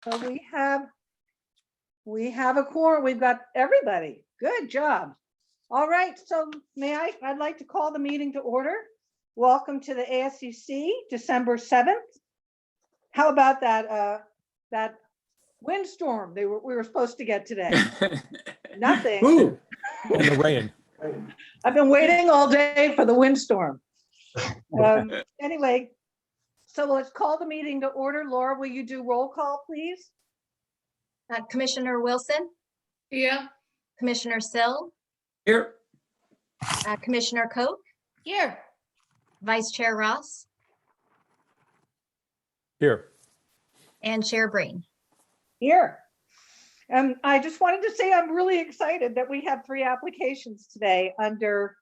So we have a quorum. We've got everybody. Good job. All right, so I'd like to call the meeting to order. Welcome to the ASCC, December 7th. How about that windstorm we were supposed to get today? Nothing. Ooh, and the rain. I've been waiting all day for the windstorm. Anyway, so let's call the meeting to order. Laura, will you do roll call, please? Commissioner Wilson, Here. Commissioner Sill, Here. Commissioner Koch, Here. Vice Chair Ross, Here. and Chair Breen. Here. I just wanted to say I'm really excited that we have 3 applications today under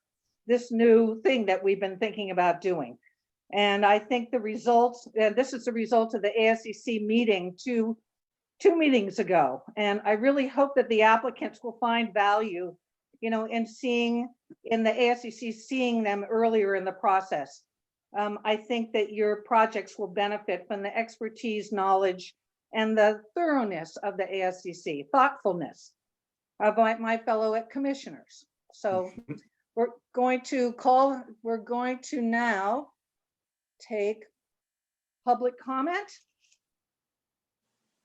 this new thing that we've been thinking about doing. And I think the results, and this is the result of the ASCC meeting two meetings ago. And I really hope that the applicants will find value, in the ASCC, seeing them earlier in the process. I think that your projects will benefit from the expertise, knowledge, and the thoroughness of the ASCC, thoughtfulness of my fellow commissioners. So we're going to now take public comment,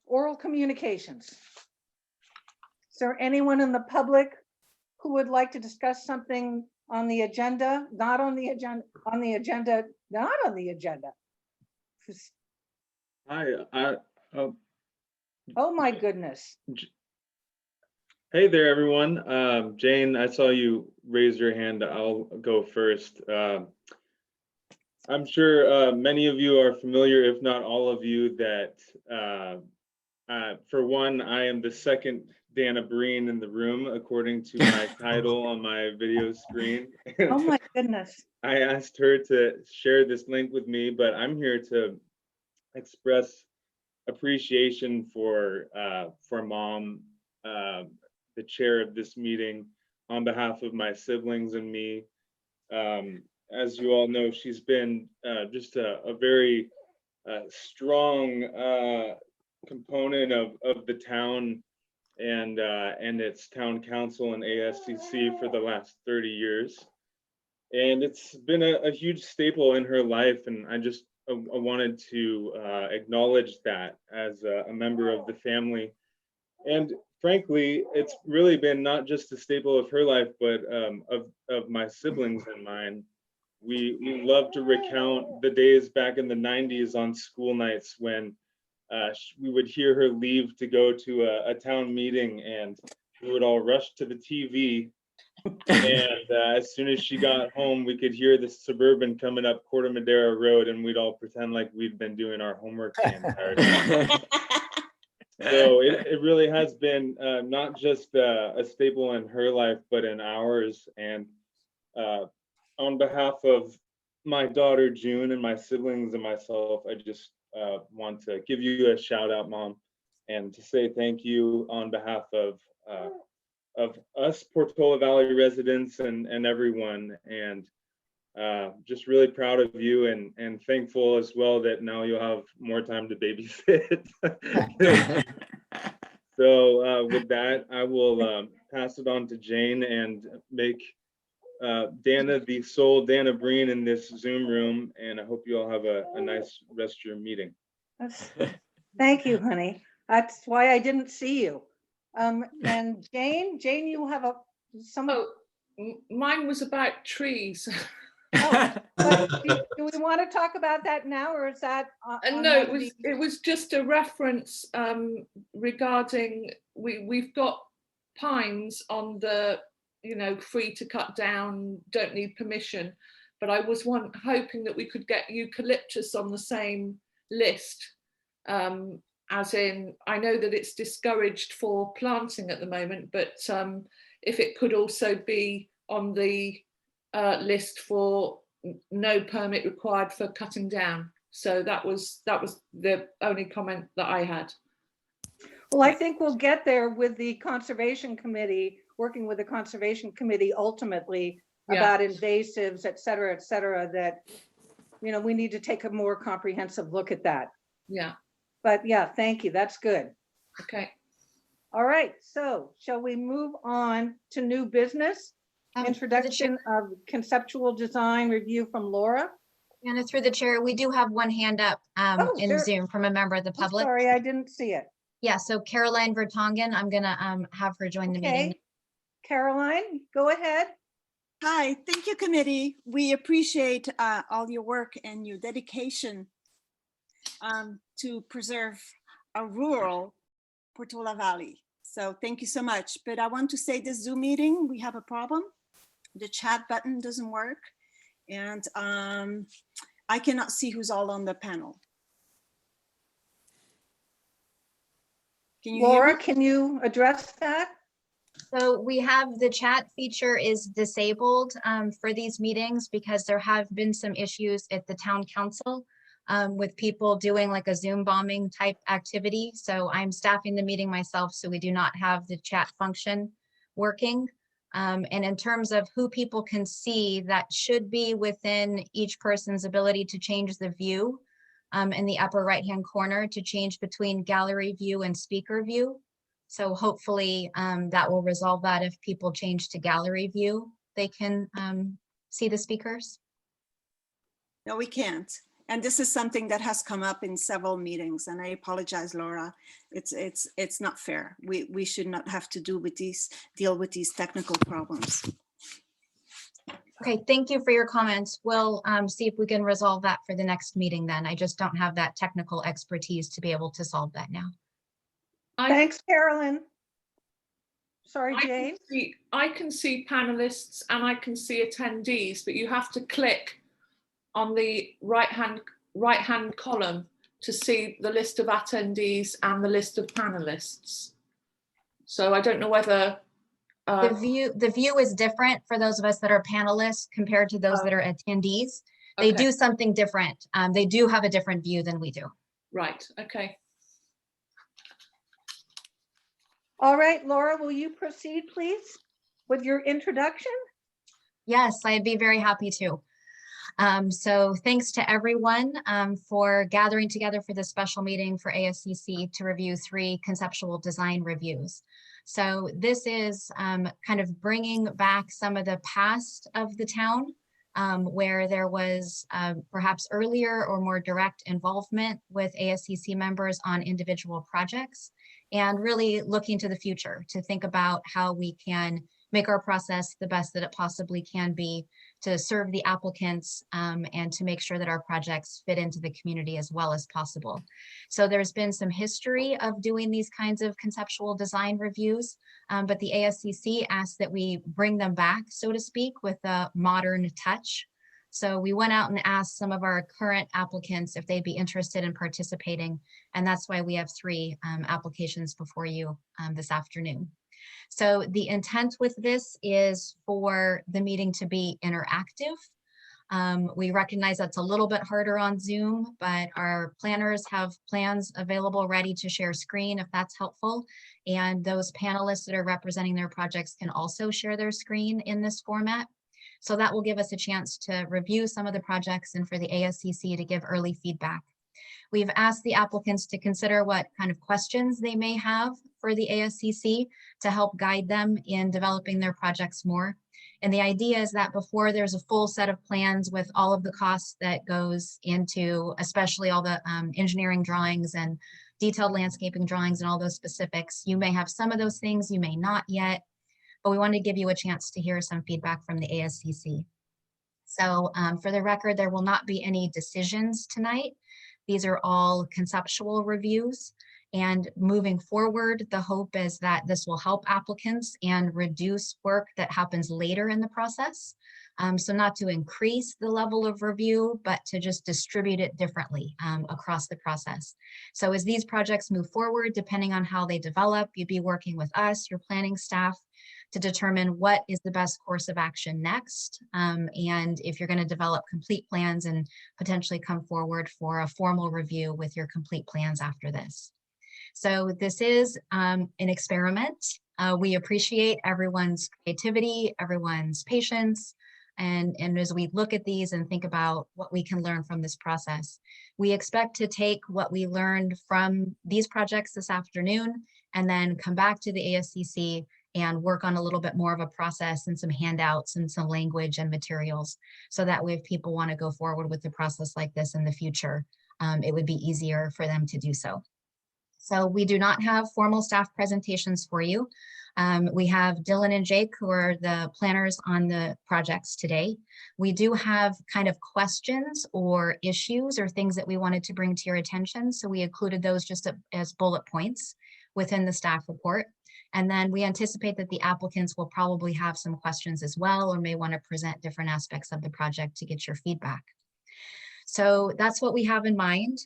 oral communications. Is there anyone in the public who would like to discuss something on the agenda, not on the agenda, not on the agenda? Hi, Oh my goodness. hey there, everyone. Jane, I saw you raise your hand. I'll go first. I'm sure many of you are familiar, if not all of you, that for one, I am the second Dana Breen in the room, according to my title on my video screen. Oh my goodness. I asked her to share this link with me, but I'm here to express appreciation for Mom, the chair of this meeting, on behalf of my siblings and me. As you all know, she's been just a very strong component of the town and its town council and ASCC for the last 30 years. And it's been a huge staple in her life, and I wanted to acknowledge that as a member of the family. And frankly, it's really been not just a staple of her life, but of my siblings and mine. We love to recount the days back in the 90s on school nights when we would hear her leave to go to a town meeting, and we would all rush to the TV. And as soon as she got home, we could hear the Suburban coming up Corte Madera Road, and we'd all pretend like we'd been doing our homework the entire time. So it really has been not just a staple in her life, but in ours. And on behalf of my daughter June and my siblings and myself, I just want to give you a shout out, Mom, and to say thank you on behalf of us Portola Valley residents and everyone, and just really proud of you and thankful as well that now you'll have more time to babysit. So with that, I will pass it on to Jane and make Dana the sole Dana Breen in this Zoom room, and I hope you all have a nice rest of your meeting. Thank you, honey. That's why I didn't see you. And Jane, you have Mine was about trees. but do we want to talk about that now, or is that? No, it was just a reference regarding we've got pines on the free to cut down, don't need permission, but I was hoping that we could get eucalyptus on the same list, as in, I know that it's discouraged for planting at the moment, but if it could also be on the list for no permit required for cutting down. So that was the only comment that I had. Well, I think we'll get there with the Conservation Committee, working with the Conservation Committee ultimately about invasives, et cetera, that, we need to take a more comprehensive look at that. Yeah. But yeah, thank you. That's good. Okay. All right, so shall we move on to new business? Through the Introduction of conceptual design review from Laura. And through the chair, we do have one hand up Oh, in there- Zoom from a member of the I'm public. sorry, I didn't see it. Yeah, so Caroline Vertonghen, I'm gonna have her join the meeting. Okay, Caroline, go ahead. Hi, thank you, committee. We appreciate all your work and your dedication to preserve a rural Portola Valley. So thank you so much. But I want to say this Zoom meeting, we have a problem. The chat button doesn't work. And I cannot see who's all on the panel. Can you hear Laura, me? can you address that? So we have the chat feature is disabled for these meetings because there have been some issues at the town council with people doing like a Zoom bombing type activity. So I'm staffing the meeting myself, so we do not have the chat function working. And in terms of who people can see, that should be within each person's ability to change the view in the upper right-hand corner to change between gallery view and speaker view. So hopefully that will resolve that. If people change to gallery view, they can see the speakers. No, we can't. And this is something that has come up in several meetings, and I apologize, Laura. It's not fair. We should not have to deal with these technical problems. Okay, thank you for your comments. We'll see if we can resolve that for the next meeting then. I just don't have that technical expertise to be able to solve that now. Thanks, Carolyn. Sorry, I can Jane. I can see panelists and I can see attendees, but you have to click on the right hand column to see the list of attendees and the list of panelists. So I don't know whether The view is different for those of us that are panelists compared to those that are attendees. They okay, do something different. They do have a different view than we do. right, okay. All right, Laura, will you proceed, please, with your introduction? Yes, I'd be very happy to. So thanks to everyone for gathering together for this special meeting for ASCC to review 3 conceptual design reviews. So this is kind of bringing back some of the past of the town where there was perhaps earlier or more direct involvement with ASCC members on individual projects, and really looking to the future to think about how we can make our process the best that it possibly can be to serve the applicants and to make sure that our projects fit into the community as well as possible. So there's been some history of doing these kinds of conceptual design reviews, but the ASCC asked that we bring them back, so to speak, with a modern touch. So we went out and asked some of our current applicants if they'd be interested in participating, and that's why we have 3 applications before you this afternoon. So the intent with this is for the meeting to be interactive. We recognize that's a little bit harder on Zoom, but our planners have plans available ready to share screen if that's helpful. And those panelists that are representing their projects can also share their screen in this format. So that will give us a chance to review some of the projects and for the ASCC to give early feedback. We've asked the applicants to consider what kind of questions they may have for the ASCC to help guide them in developing their projects more. And the idea is that before there's a full set of plans with all of the costs that goes into, especially all the engineering drawings and detailed landscaping drawings and all those specifics, you may have some of those things, you may not yet, but we wanted to give you a chance to hear some feedback from the ASCC. So for the record, there will not be any decisions tonight. These are all conceptual reviews, and moving forward, the hope is that this will help applicants and reduce work that happens later in the process. So not to increase the level of review, but to just distribute it differently across the process. So as these projects move forward, depending on how they develop, you'd be working with us, your planning staff, to determine what is the best course of action next. And if you're going to develop complete plans and potentially come forward for a formal review with your complete plans after this. So this is an experiment. We appreciate everyone's creativity, everyone's patience, And as we look at these and think about what we can learn from this process, we expect to take what we learned from these projects this afternoon and then come back to the ASCC and work on a little bit more of a process and some handouts and some language and materials. So that way, if people want to go forward with the process like this in the future, it would be easier for them to do so. So we do not have formal staff presentations for you. We have Dylan and Jake, who are the planners on the projects today. We do have kind of questions or issues or things that we wanted to bring to your attention. So we included those just as bullet points within the staff report. And then we anticipate that the applicants will probably have some questions as well, or may want to present different aspects of the project to get your feedback. So that's what we have in mind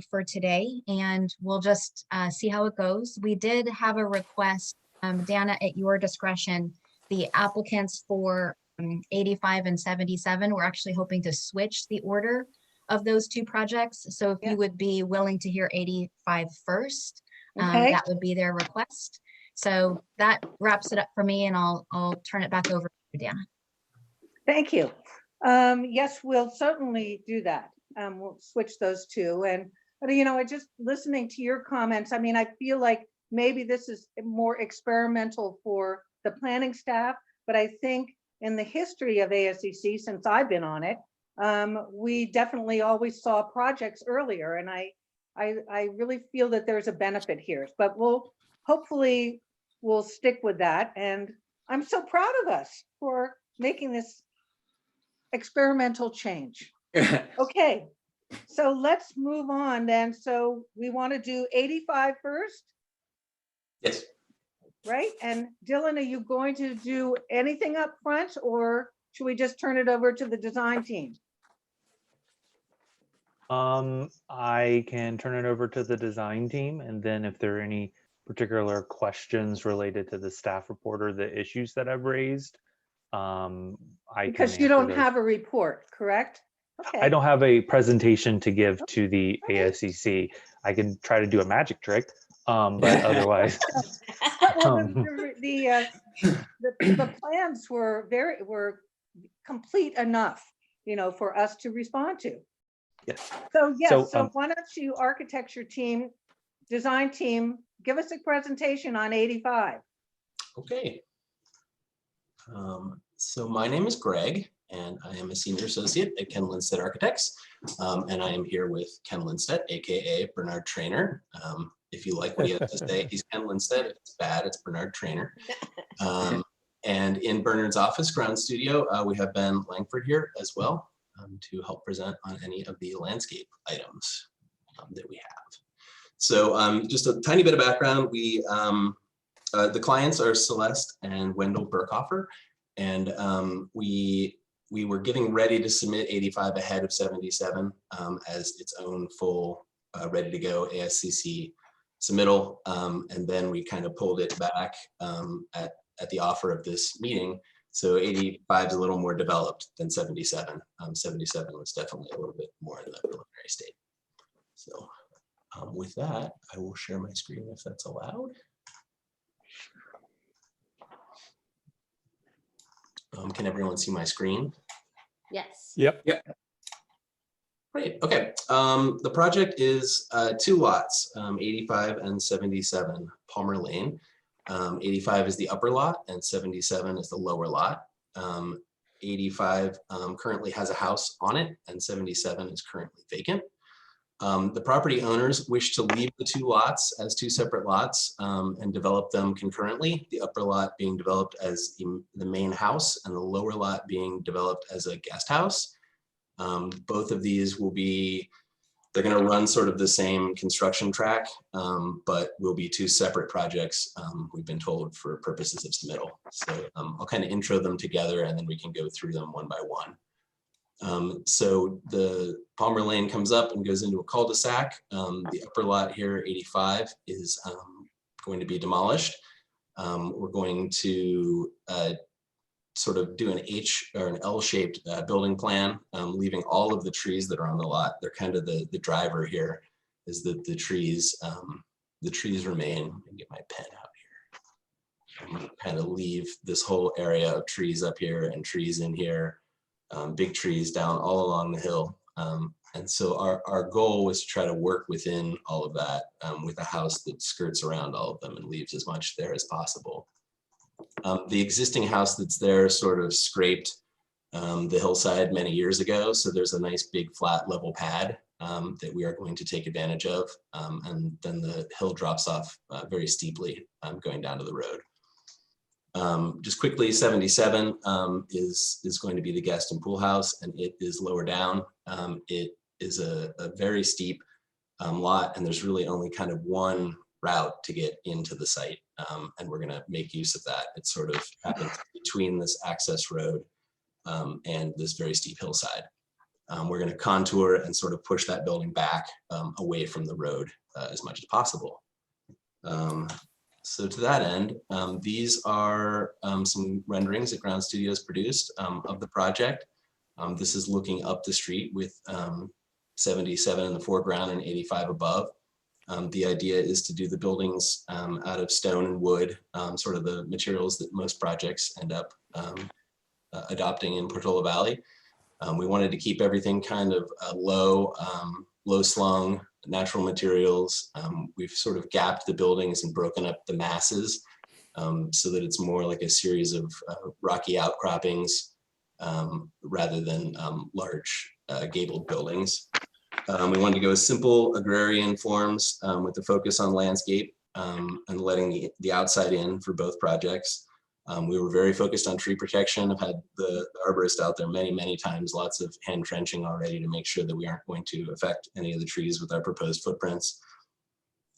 for today, and we'll just see how it goes. We did have a request, Dana, at your discretion, the applicants for 85 and 77, we're actually hoping to switch the order of those two projects. So if you would be willing to hear 85 first, Okay. that would be their request. So that wraps it up for me, and I'll turn it back over to you, Dana. Thank you. Yes, we'll certainly do that. We'll switch those two. And, you know, just listening to your comments, I mean, I feel like maybe this is more experimental for the planning staff, but I think in the history of ASCC, since I've been on it, we definitely always saw projects earlier. And I really feel that there's a benefit here, but hopefully we'll stick with that. And I'm so proud of us for making this experimental change. Okay, so let's move on then. So we want to do 85 first, Yes. right? And Dylan, are you going to do anything up front, or should we just turn it over to the design team? I can turn it over to the design team, and then if there are any particular questions related to the staff report or the issues that I've raised, Because you don't have a report, correct? Okay. I don't have a presentation to give to the ASCC. I can try to do a magic trick, but otherwise. Well, the plans were complete enough, you know, for us to respond to. Yes. So yes, so So, why don't you, architecture team, design team, give us a presentation on 85. Okay. So my name is Greg, and I am a senior associate at Ken Lindstedt Architects, and I am here with Ken Lindstedt, aka Bernard Trainer. If you like what he has to say, he's Ken Lindstedt. If it's bad, it's Bernard Trainer. And in Bernard's office, ground studio, we have Ben Langford here as well to help present on any of the landscape items that we have. So just a tiny bit of background. The clients are Celeste and Wendell Burkhofer, and we were getting ready to submit 85 ahead of 77 as its own full ready to go ASCC submittal, and then we kind of pulled it back at the offer of this meeting. So 85 is a little more developed than 77. 77 was definitely a little bit more in the preliminary state. So with that, I will share my screen if that's allowed. Can everyone see my screen? Yes. Yep. Great. Okay. The project is 2 lots, 85 and 77 Palmer Lane. 85 is the upper lot and 77 is the lower lot. 85 currently has a house on it and 77 is currently vacant. The property owners wish to leave the 2 lots as 2 separate lots and develop them concurrently. The upper lot being developed as the main house and the lower lot being developed as a guest house. Both of these will be, they're going to run sort of the same construction track, but will be 2 separate projects, we've been told, for purposes of submittal. So I'll kind of intro them together and then we can go through them one by one. So the Palmer Lane comes up and goes into a cul-de-sac. The upper lot here, 85, is going to be demolished. We're going to sort of do an H or an L-shaped building plan, leaving all of the trees that are on the lot. They're kind of the driver here, is that the trees remain. Let me get my pen out here. And kind of leave this whole area of trees up here and trees in here. big trees down all along the hill. And so our goal was to try to work within all of that with a house that skirts around all of them and leaves as much there as possible. The existing house that's there sort of scraped the hillside many years ago. So there's a nice big flat level pad that we are going to take advantage of. And then the hill drops off very steeply going down to the road. Just quickly, 77 is going to be the guest and pool house, and it is lower down. It is a very steep lot, and there's really only kind of one route to get into the site, and we're going to make use of that. It sort of happens between this access road and this very steep hillside. We're going to contour and sort of push that building back away from the road as much as possible. So to that end, these are some renderings that Ground Studios produced of the project. This is looking up the street with 77 in the foreground and 85 above. The idea is to do the buildings out of stone and wood, sort of the materials that most projects end up adopting in Portola Valley. We wanted to keep everything kind of low slung, natural materials. We've sort of gapped the buildings and broken up the masses so that it's more like a series of rocky outcroppings rather than large gabled buildings. We wanted to go with simple agrarian forms with the focus on landscape and letting the outside in for both projects. We were very focused on tree protection. I've had the arborist out there many, many times, lots of hand trenching already to make sure that we aren't going to affect any of the trees with our proposed footprints.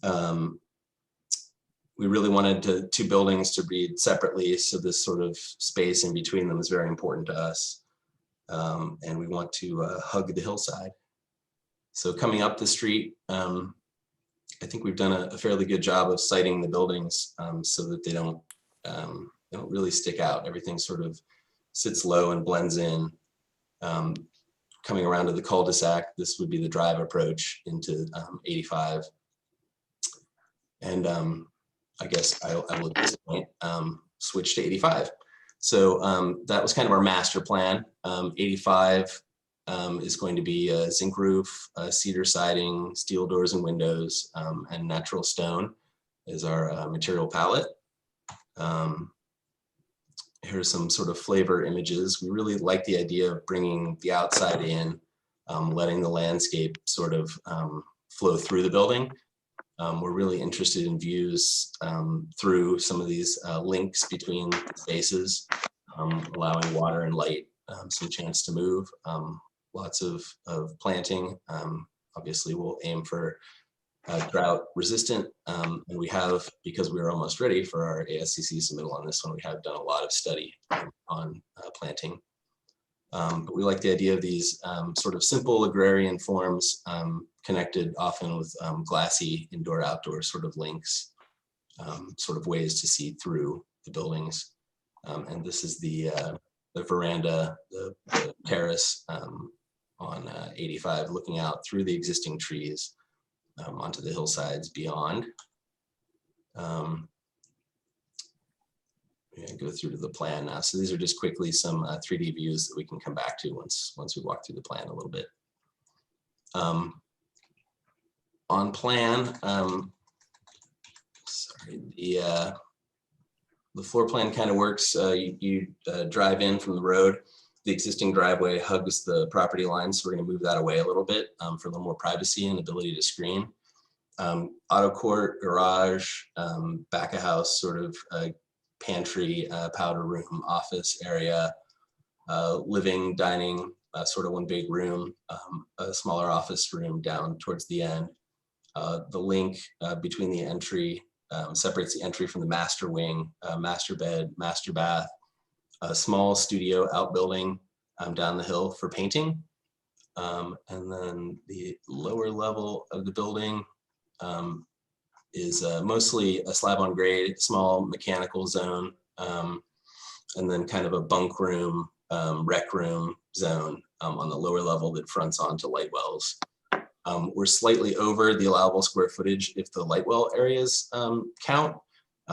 We really wanted two buildings to breed separately, so this sort of space in between them is very important to us. And we want to hug the hillside. So coming up the street, I think we've done a fairly good job of siting the buildings so that they don't really stick out. Everything sort of sits low and blends in. Coming around to the cul-de-sac, this would be the drive approach into 85. And I guess I will at this point switch to 85. So that was kind of our master plan. 85 is going to be a zinc roof, cedar siding, steel doors and windows, and natural stone is our material palette. Here's some sort of flavor images. We really like the idea of bringing the outside in, letting the landscape sort of flow through the building. We're really interested in views through some of these links between spaces, allowing water and light some chance to move. Lots of planting. Obviously, we'll aim for drought resistant, and we have, because we were almost ready for our ASCC submittal on this one, we have done a lot of study on planting. But we like the idea of these sort of simple agrarian forms connected often with glassy indoor-outdoor sort of links, sort of ways to see through the buildings. And this is the veranda, the terrace on 85, looking out through the existing trees onto the hillsides beyond. We're gonna go through to the plan now. So these are just quickly some 3D views that we can come back to once we walk through the plan a little bit. On plan, sorry, the floor plan kind of works. You drive in from the road. The existing driveway hugs the property line, so we're going to move that away a little bit for a little more privacy and ability to screen. Auto court, garage, back of house, sort of pantry, powder room, office area, living, dining, sort of one big room, a smaller office room down towards the end. The link between the entry separates the entry from the master wing, master bed, master bath, a small studio outbuilding down the hill for painting. And then the lower level of the building is mostly a slab on grade, small mechanical zone, and then kind of a bunk room, rec room zone on the lower level that fronts onto light wells. We're slightly over the allowable square footage if the light well areas count.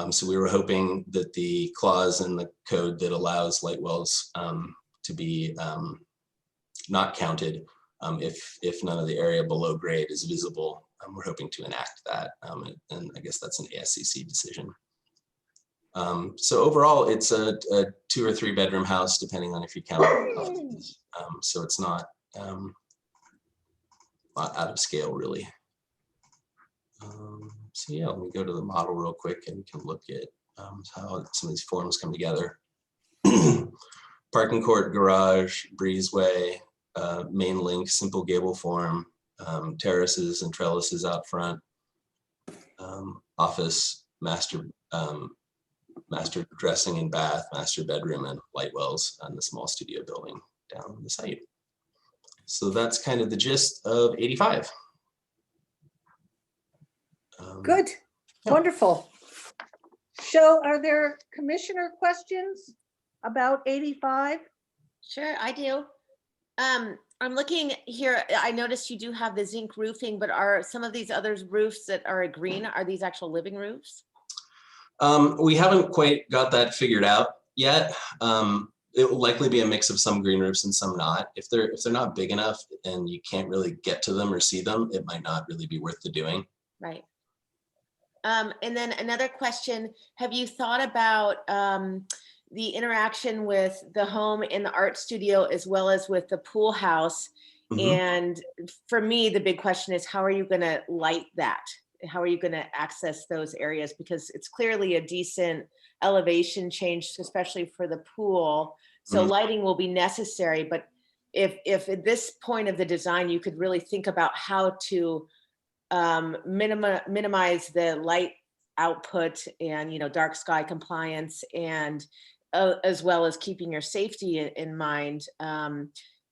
So we were hoping that the clause in the code that allows light wells to be not counted if none of the area below grade is visible. We're hoping to enact that, and I guess that's an ASCC decision. So overall, it's a 2 or 3 bedroom house, depending on if you count. So it's not out of scale, really. So yeah, let me go to the model real quick and we can look at how some of these forms come together. Parking court, garage, breezeway, main link, simple gable form, terraces and trellises out front, office, master dressing and bath, master bedroom, and light wells on the small studio building down the site. So that's kind of the gist of 85. Good, yeah. wonderful. So are there commissioner questions about 85? Sure, I do. I'm looking here, I noticed you do have the zinc roofing, but are some of these other roofs that are green, are these actual living roofs? We haven't quite got that figured out yet. It will likely be a mix of some green roofs and some not. If they're not big enough and you can't really get to them or see them, it might not really be worth the doing. Right. And then another question, have you thought about the interaction with the home in the art studio as well as with the pool house? Mm-hmm. And for me, the big question is, how are you going to light that? How are you going to access those areas? Because it's clearly a decent elevation change, especially for the pool. So Mm-hmm. lighting will be necessary. But if at this point of the design, you could really think about how to minimize the light output and, you know, dark sky compliance, and as well as keeping your safety in mind,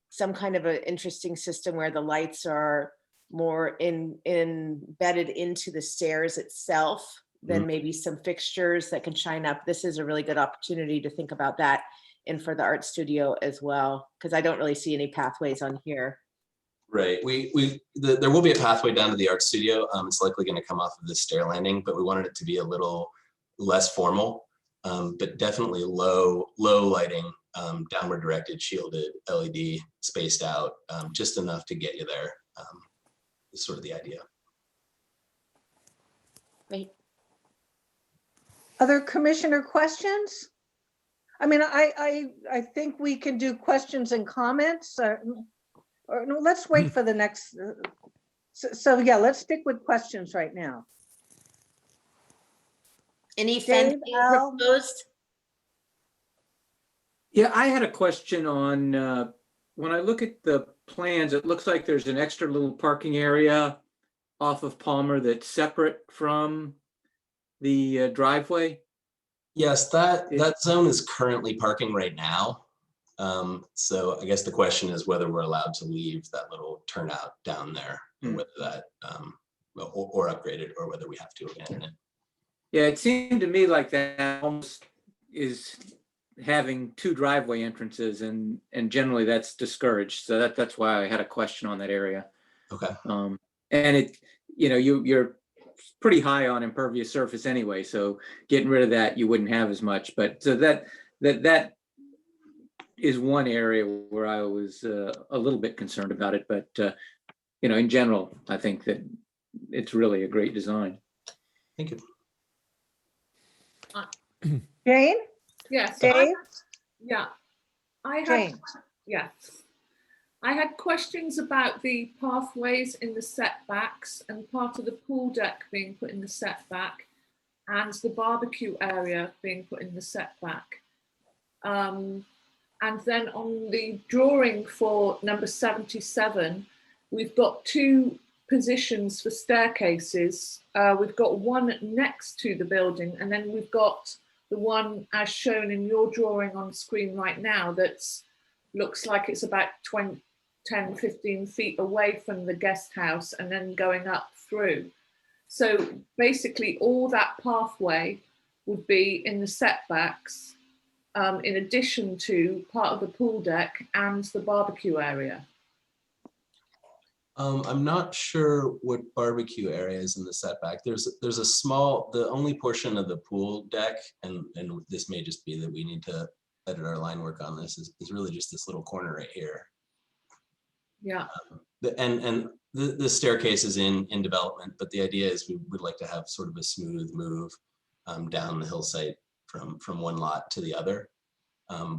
some kind of an interesting system where the lights are more embedded into the stairs itself than maybe some fixtures that can shine up. This is a really good opportunity to think about that, and for the art studio as well, because I don't really see any pathways on here. Right. There will be a pathway down to the art studio. It's likely going to come off of the stair landing, but we wanted it to be a little less formal, but definitely low lighting, downward directed, shielded, LED, spaced out, just enough to get you there. Is sort of the idea. Great. Other commissioner questions? I mean, I think we can do questions and comments. Or no, let's wait for the next. So yeah, let's stick with questions right now. Any Dave, fencing Al? proposed? Yeah, I had a question on, when I look at the plans, it looks like there's an extra little parking area off of Palmer that's separate from the driveway. Yes, that zone is currently parking right now. So I guess the question is whether we're allowed to leave that little turnout down there, or whether that, or upgrade it, or whether we have to abandon it. Yeah, it seemed to me like that almost is having 2 driveway entrances, and generally that's discouraged. So that's why I had a question on that area. Okay. And it, you know, you're pretty high on impervious surface anyway, so getting rid of that, you wouldn't have as much. But so that is one area where I was a little bit concerned about it. But you know, in general, I think that it's really a great design. Thank you. Jane? Yes. Dave? Yeah. Jane? Yes. I had questions about the pathways in the setbacks and part of the pool deck being put in the setback and the barbecue area being put in the setback. And then on the drawing for number 77, we've got 2 positions for staircases. We've got one next to the building, and then we've got the one as shown in your drawing on screen right now that's looks like it's about 10, 15 feet away from the guest house and then going up through. So basically all that pathway would be in the setbacks, in addition to part of the pool deck and the barbecue area. I'm not sure what barbecue area is in the setback. There's a small, the only portion of the pool deck, and this may just be that we need to edit our line work on this, is really just this little corner right here. Yeah. And the staircase is in development, but the idea is we would like to have sort of a smooth move down the hillside from one lot to the other,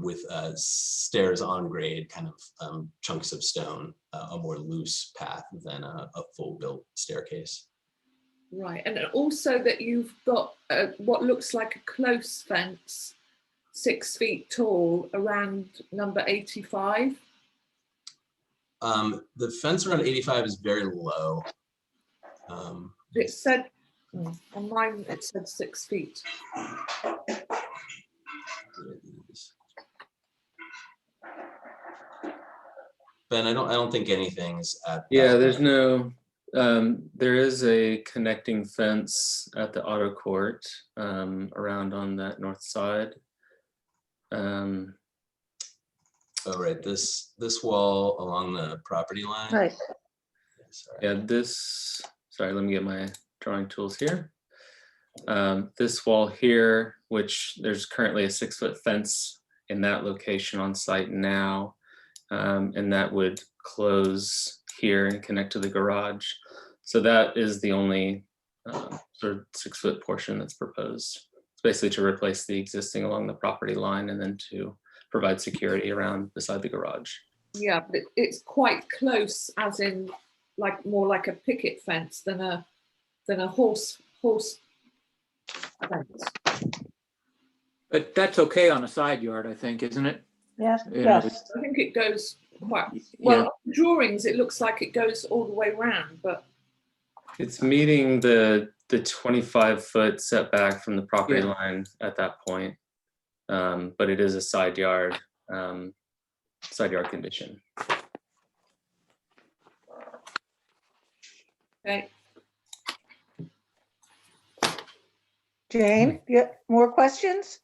with stairs on grade, kind of chunks of stone, a more loose path than a full built staircase. Right, and also that you've got what looks like a close fence, 6 feet tall, around number 85. The fence around 85 is very low. It said, on mine, it said 6 feet. Ben, I don't think anything's at. Yeah, there's no, there is a connecting fence at the auto court around on that north side. Oh, right, this wall along the property line. Right. Sorry. Yeah, this, sorry, let me get my drawing tools here. This wall here, which there's currently a 6-foot fence in that location on site now, and that would close here and connect to the garage. So that is the only sort of 6-foot portion that's proposed. It's basically to replace the existing along the property line and then to provide security around beside the garage. Yeah, but it's quite close, as in like more like a picket fence than a horse fence. But that's okay on a side yard, I think, isn't it? Yes, Yeah, yes. I think it goes quite well. On the drawings, it looks like it goes all the way around, but It's meeting the 25-foot setback from the property Yeah. line at that point. But it is a side yard condition. okay. Jane, you more questions?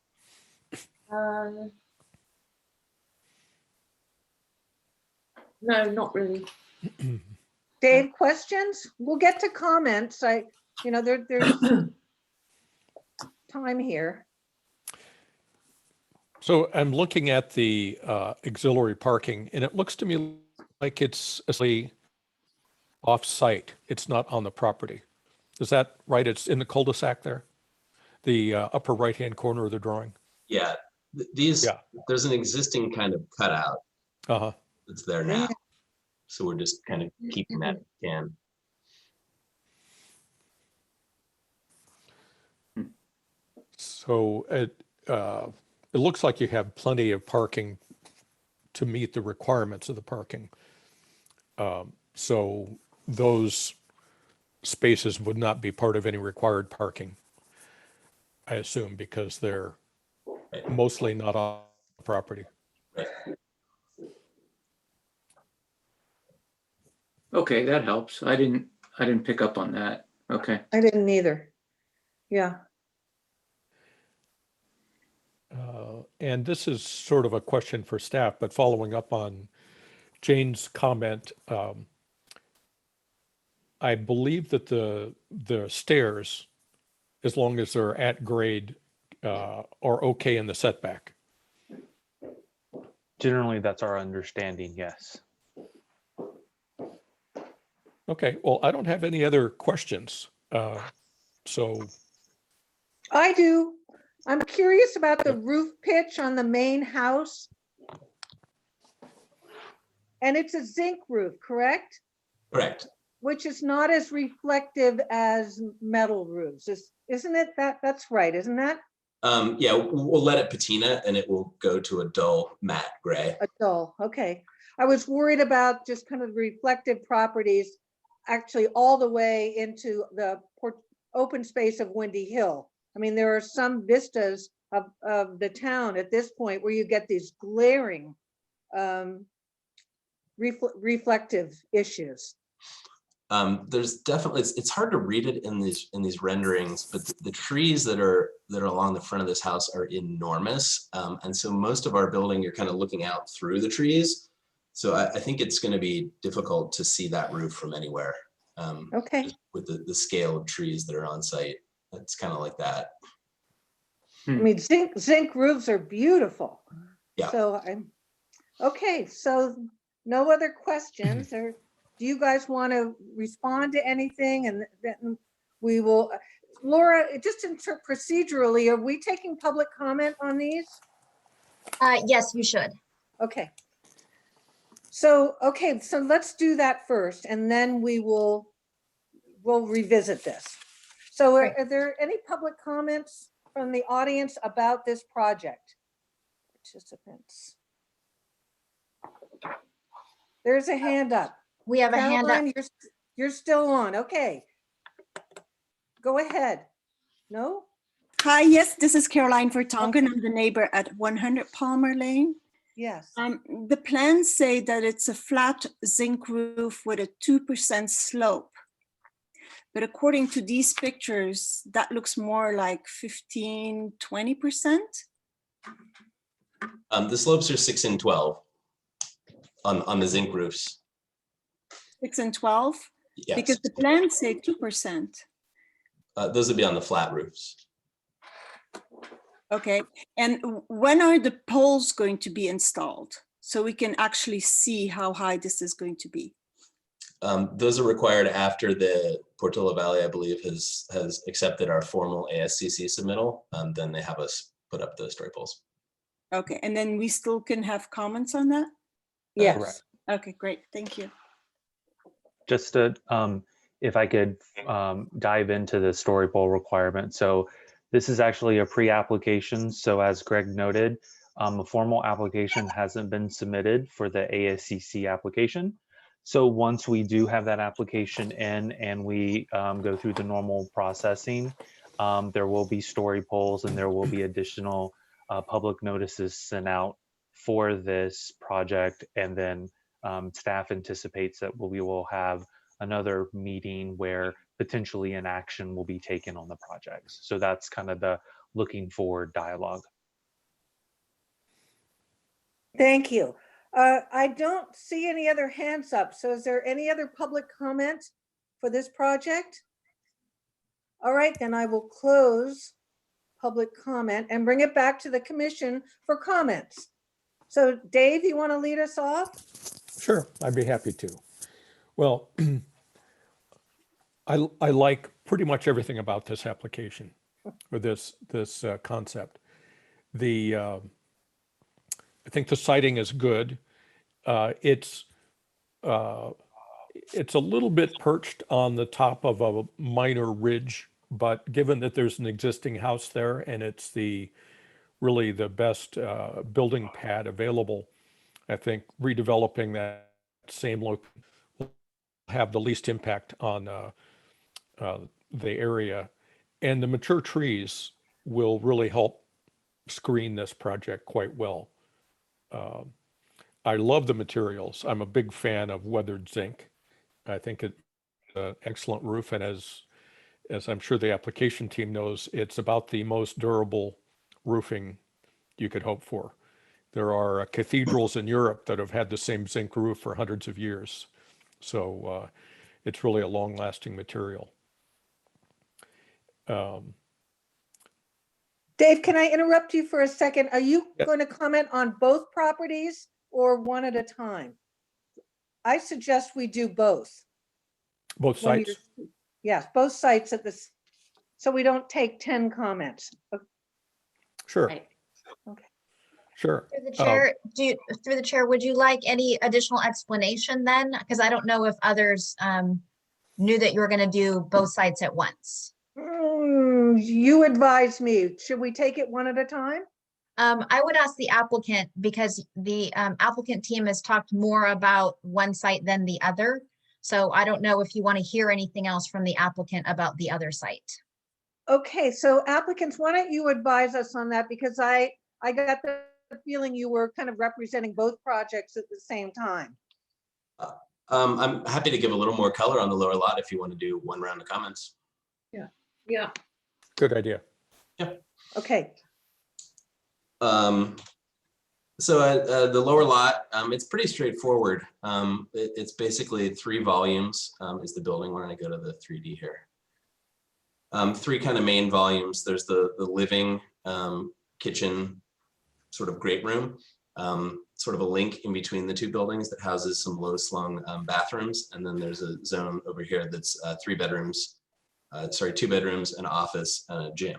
No, not really. Dave, questions? We'll get to comments. There's time here. So I'm looking at the auxiliary parking, and it looks to me like it's essentially off-site. It's not on the property. Is that right? It's in the cul-de-sac there? The upper right-hand corner of the drawing? Yeah, there's an existing kind of cutout Uh-huh. that's there now. So we're just kind of keeping that if we can. So it looks like you have plenty of parking to meet the requirements of the parking. So those spaces would not be part of any required parking, I assume, because they're mostly not on the property. Okay, that helps. I didn't pick up on that. Okay. I didn't either. Yeah. And this is sort of a question for staff, but following up on Jane's comment, I believe that the stairs, as long as they're at grade, are okay in the setback. Generally, that's our understanding, yes. Okay, well, I don't have any other questions. So I do. I'm curious about the roof pitch on the main house. And it's a zinc roof, correct? Correct. Which is not as reflective as metal roofs. Isn't it? That's right, isn't that? Yeah, we'll let it patina and it will go to a dull matte gray. A dull, okay. I was worried about just kind of reflective properties actually all the way into the open space of Windy Hill. I mean, there are some vistas of the town at this point where you get these glaring reflective issues. There's definitely, it's hard to read it in these renderings, but the trees that are along the front of this house are enormous. And so most of our building, you're kind of looking out through the trees. So I think it's going to be difficult to see that roof from anywhere. Okay. Just with the scale of trees that are on site. It's kind of like that. I mean, zinc roofs are beautiful. Yeah. So okay. So no other questions, or do you guys want to respond to anything? And then we will, Laura, just procedurally, are we taking public comment on these? Yes, you should. Okay. So, okay, so let's do that first, and then we'll revisit this. So Great. are there any public comments from the audience about this project? Participants. There's a hand up. We have a hand up. Caroline, you're still on. Okay. Go ahead. No? Hi, yes, this is Caroline Vertongen. I'm the neighbor at 100 Palmer Lane. Yes. The plans say that it's a flat zinc roof with a 2% slope. But according to these pictures, that looks more like 15, 20%. The slopes are 6 and 12 on the zinc roofs. 6 and 12? Yes. Because the plans say 2%. Those would be on the flat roofs. Okay, and when are the poles going to be installed? So we can actually see how high this is going to be. Those are required after the Portola Valley, I believe, has accepted our formal ASCC submittal. Then they have us put up the story poles. Okay, and then we still can have comments on that? Yes. Correct. Okay, great, thank you. Just to, if I could dive into the story pole requirement. So this is actually a pre-application. So as Greg noted, a formal application hasn't been submitted for the ASCC application. So once we do have that application in and we go through the normal processing, there will be story polls and there will be additional public notices sent out for this project. And then staff anticipates that we will have another meeting where potentially an action will be taken on the projects. So that's kind of the looking forward dialogue. Thank you. I don't see any other hands up. So is there any other public comment for this project? All right, then I will close public comment and bring it back to the commission for comments. So Dave, you want to lead us off? Sure, I'd be happy to. Well, I like pretty much everything about this application or this concept. I think the siting is good. It's a little bit perched on the top of a minor ridge, but given that there's an existing house there and it's really the best building pad available, I think redeveloping that same look will have the least impact on the area. And the mature trees will really help screen this project quite well. I love the materials. I'm a big fan of weathered zinc. I think it's an excellent roof. And as I'm sure the application team knows, it's about the most durable roofing you could hope for. There are cathedrals in Europe that have had the same zinc roof for hundreds of years. So it's really a long-lasting material. Dave, can I interrupt you for a second? Are you Yeah. going to comment on both properties or one at a time? I suggest we do both. Both when sites? Yes, both sites at this, so we don't take 10 comments. Sure. Right. Okay. Sure. Through the chair, through the chair, would you like any additional explanation then? Because I don't know if others knew that you were going to do both sites at once. You advise me. Should we take it one at a time? I would ask the applicant because the applicant team has talked more about one site than the other. So I don't know if you want to hear anything else from the applicant about the other site. Okay, so applicants, why don't you advise us on that? Because I got the feeling you were kind of representing both projects at the same time. I'm happy to give a little more color on the lower lot if you want to do one round of comments. Yeah. Good idea. Okay, So the lower lot, it's pretty straightforward. It's basically 3 volumes is the building. Why don't I go to the 3D here? 3 kind of main volumes. There's the living, kitchen, sort of great room. sort of a link in between the two buildings that houses some low slung bathrooms. And then there's a zone over here that's 2 bedrooms, an office and a gym.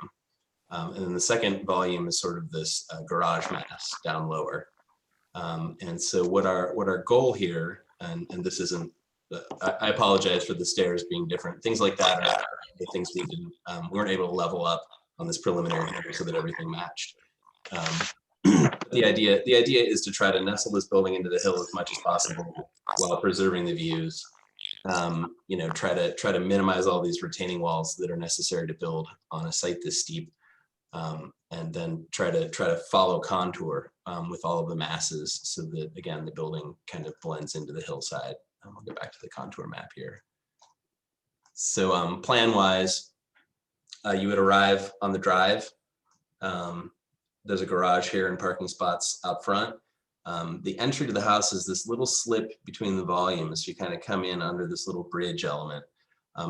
And then the second volume is sort of this garage mass down lower. And so what our goal here, and this isn't, I apologize for the stairs being different. Things like that are the things we didn't, we weren't able to level up on this preliminary so that everything matched. The idea is to try to nestle this building into the hill as much as possible while preserving the views. You know, try to minimize all these retaining walls that are necessary to build on a site this steep. And then try to follow contour with all of the masses so that, again, the building kind of blends into the hillside. We'll go back to the contour map here. So plan wise, you would arrive on the drive. There's a garage here and parking spots out front. The entry to the house is this little slip between the volumes. You kind of come in under this little bridge element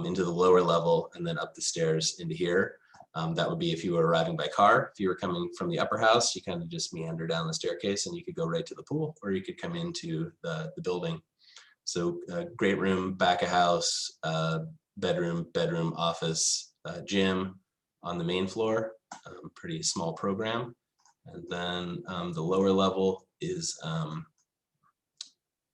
into the lower level and then up the stairs into here. That would be if you were arriving by car. If you were coming from the upper house, you kind of just meander down the staircase and you could go right to the pool, or you could come into the building. So great room, back of house, bedroom, office, gym on the main floor, pretty small program. And then the lower level is,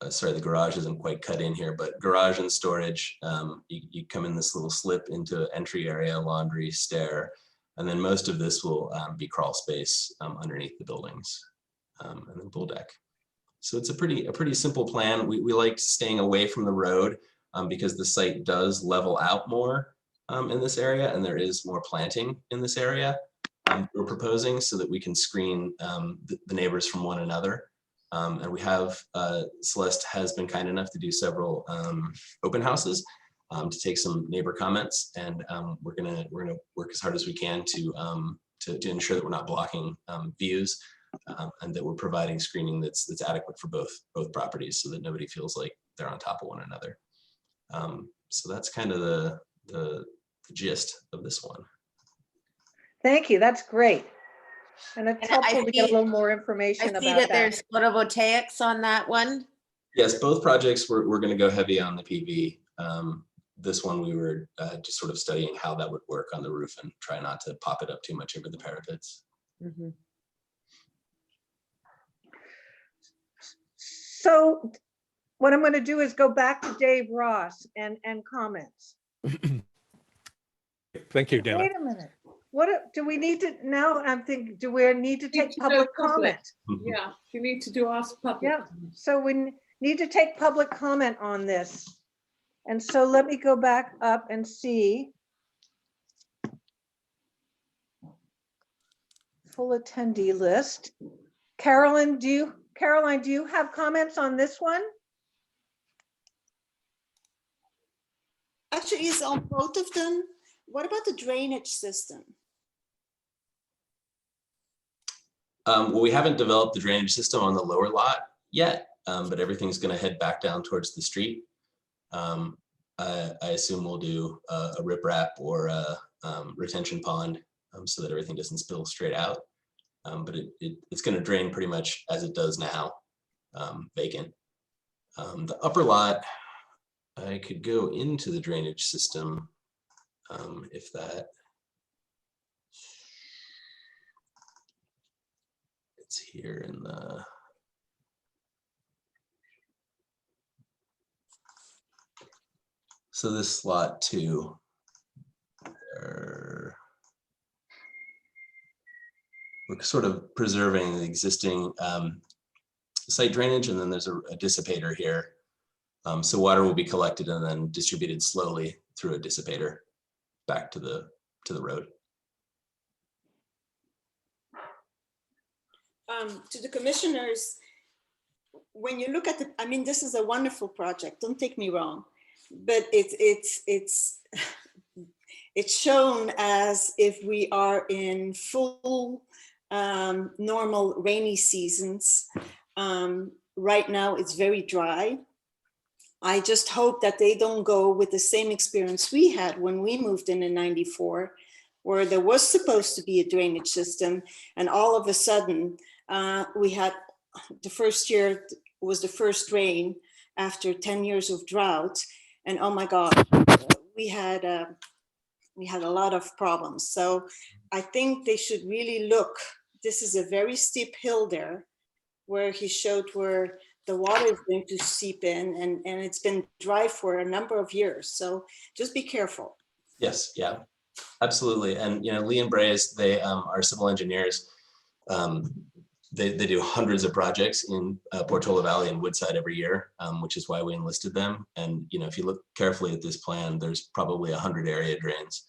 sorry, the garage isn't quite cut in here, but garage and storage, you come in this little slip into entry area, laundry, stair, and then most of this will be crawl space underneath the buildings, and then pool deck. So it's a pretty simple plan. We liked staying away from the road because the site does level out more in this area, and there is more planting in this area. We're proposing so that we can screen the neighbors from one another. And we have, Celeste has been kind enough to do several open houses to take some neighbor comments, and we're gonna work as hard as we can to ensure that we're not blocking views and that we're providing screening that's adequate for both properties, so that nobody feels like they're on top of one another. So that's kind of the gist of this one. Thank you. That's great. And it's And I helpful to get a see- little more I information see about that there's photovoltaics on that one. Yes, both projects we're going to go heavy on the PV. This one we were just sort of studying how that would work on the roof and try not to pop it up too much over the parapets. Mhm. So what I'm going to do is go back to Dave Ross and comments. Thank you, Dana. Wait a minute. Do we need to, now I'm thinking, do we need to take to go public public. comment? Yeah, you need to ask public. Yeah, so we need to take public comment on this. And so let me go back up and see. Full attendee list. Caroline, do you have comments on this one? Actually, it's on both of them. What about the drainage system? Well, we haven't developed the drainage system on the lower lot yet, but everything's going to head back down towards the street. I assume we'll do a riprap or a retention pond so that everything doesn't spill straight out. But it's going to drain pretty much as it does now, vacant. The upper lot, I could go into the drainage system if that. It's here in the. So this lot 2, we're sort of preserving the existing site drainage, and then there's a dissipator here. So water will be collected and then distributed slowly through a dissipator back to the road. To the commissioners, when you look at the, I mean, this is a wonderful project, don't take me wrong, but it's shown as if we are in full normal rainy seasons. Right now it's very dry. I just hope that they don't go with the same experience we had when we moved in '94, where there was supposed to be a drainage system, and all of a sudden we had the first year was the first rain after 10 years of drought. And oh my God, we had a lot of problems. So I think they should really look, this is a very steep hill there where he showed where the water is going to seep in, and it's been dry for a number of years. So just be careful. Yes, yeah, absolutely. And, you know, Lee and Braze, they are civil engineers. They do hundreds of projects in Portola Valley and Woodside every year, which is why we enlisted them. And, you know, if you look carefully at this plan, there's probably 100 area drains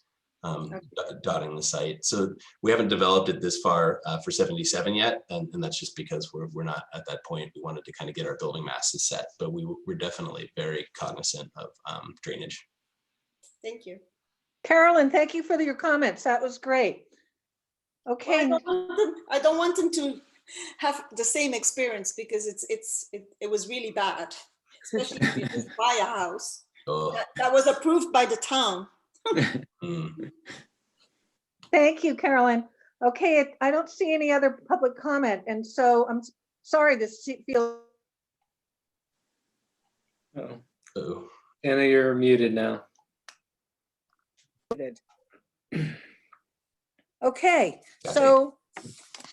dotting the site. So we haven't developed it this far for 77 yet. And that's just because we're not at that point. We wanted to kind of get our building masses set, but we're definitely very cognizant of drainage. Thank you. Carolyn, thank you for your comments. That was great. Okay. I don't want them to have the same experience because it was really bad, especially if you just buy a house that was approved by the town. Thank you, Carolyn. Okay, I don't see any other public comment, and so I'm sorry this feels. Oh, Anna, you're muted now. Okay, so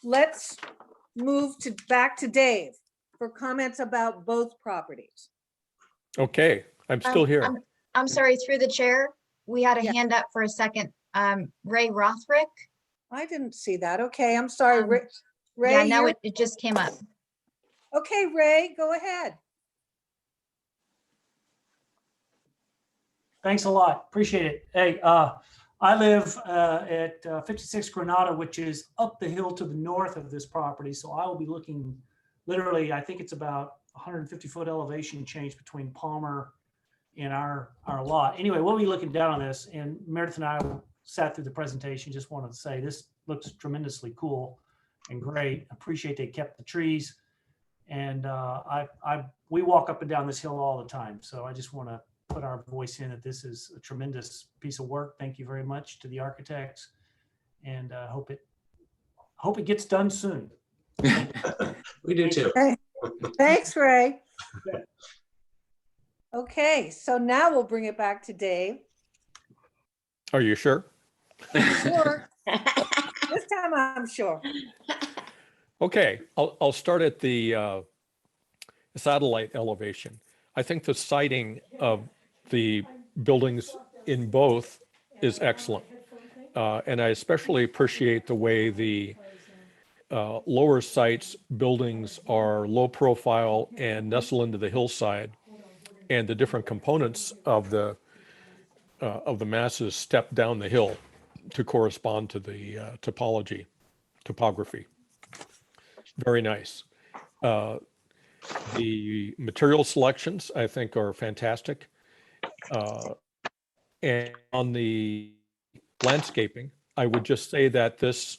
let's move back to Dave for comments about both properties. Okay, I'm still here. I'm sorry, through the chair, we had a Yeah. hand up for a second. Ray Rothrick. I didn't see that. Okay, I'm sorry. Ray, Yeah, now you're- it just came up. Okay, Ray, go ahead. Thanks a lot. Appreciate it. Hey, I live at 56 Granada, which is up the hill to the north of this property. So I will be looking literally, I think it's about 150-foot elevation change between Palmer and our lot. Anyway, we'll be looking down on this, and Meredith and I sat through the presentation. Just wanted to say this looks tremendously cool and great. Appreciate they kept the trees. And we walk up and down this hill all the time. So I just want to put our voice in that this is a tremendous piece of work. Thank you very much to the architects, and hope it gets done soon. We do too. Thanks, Ray. Okay, so now we'll bring it back to Dave. Are you sure? Sure. This time I'm sure. Okay, I'll start at the satellite elevation. I think the siting of the buildings in both is excellent. And I especially appreciate the way the lower sites buildings are low profile and nestle into the hillside, and the different components of the masses step down the hill to correspond to the topography. Very nice. The material selections, I think, are fantastic. And on the landscaping, I would just say that this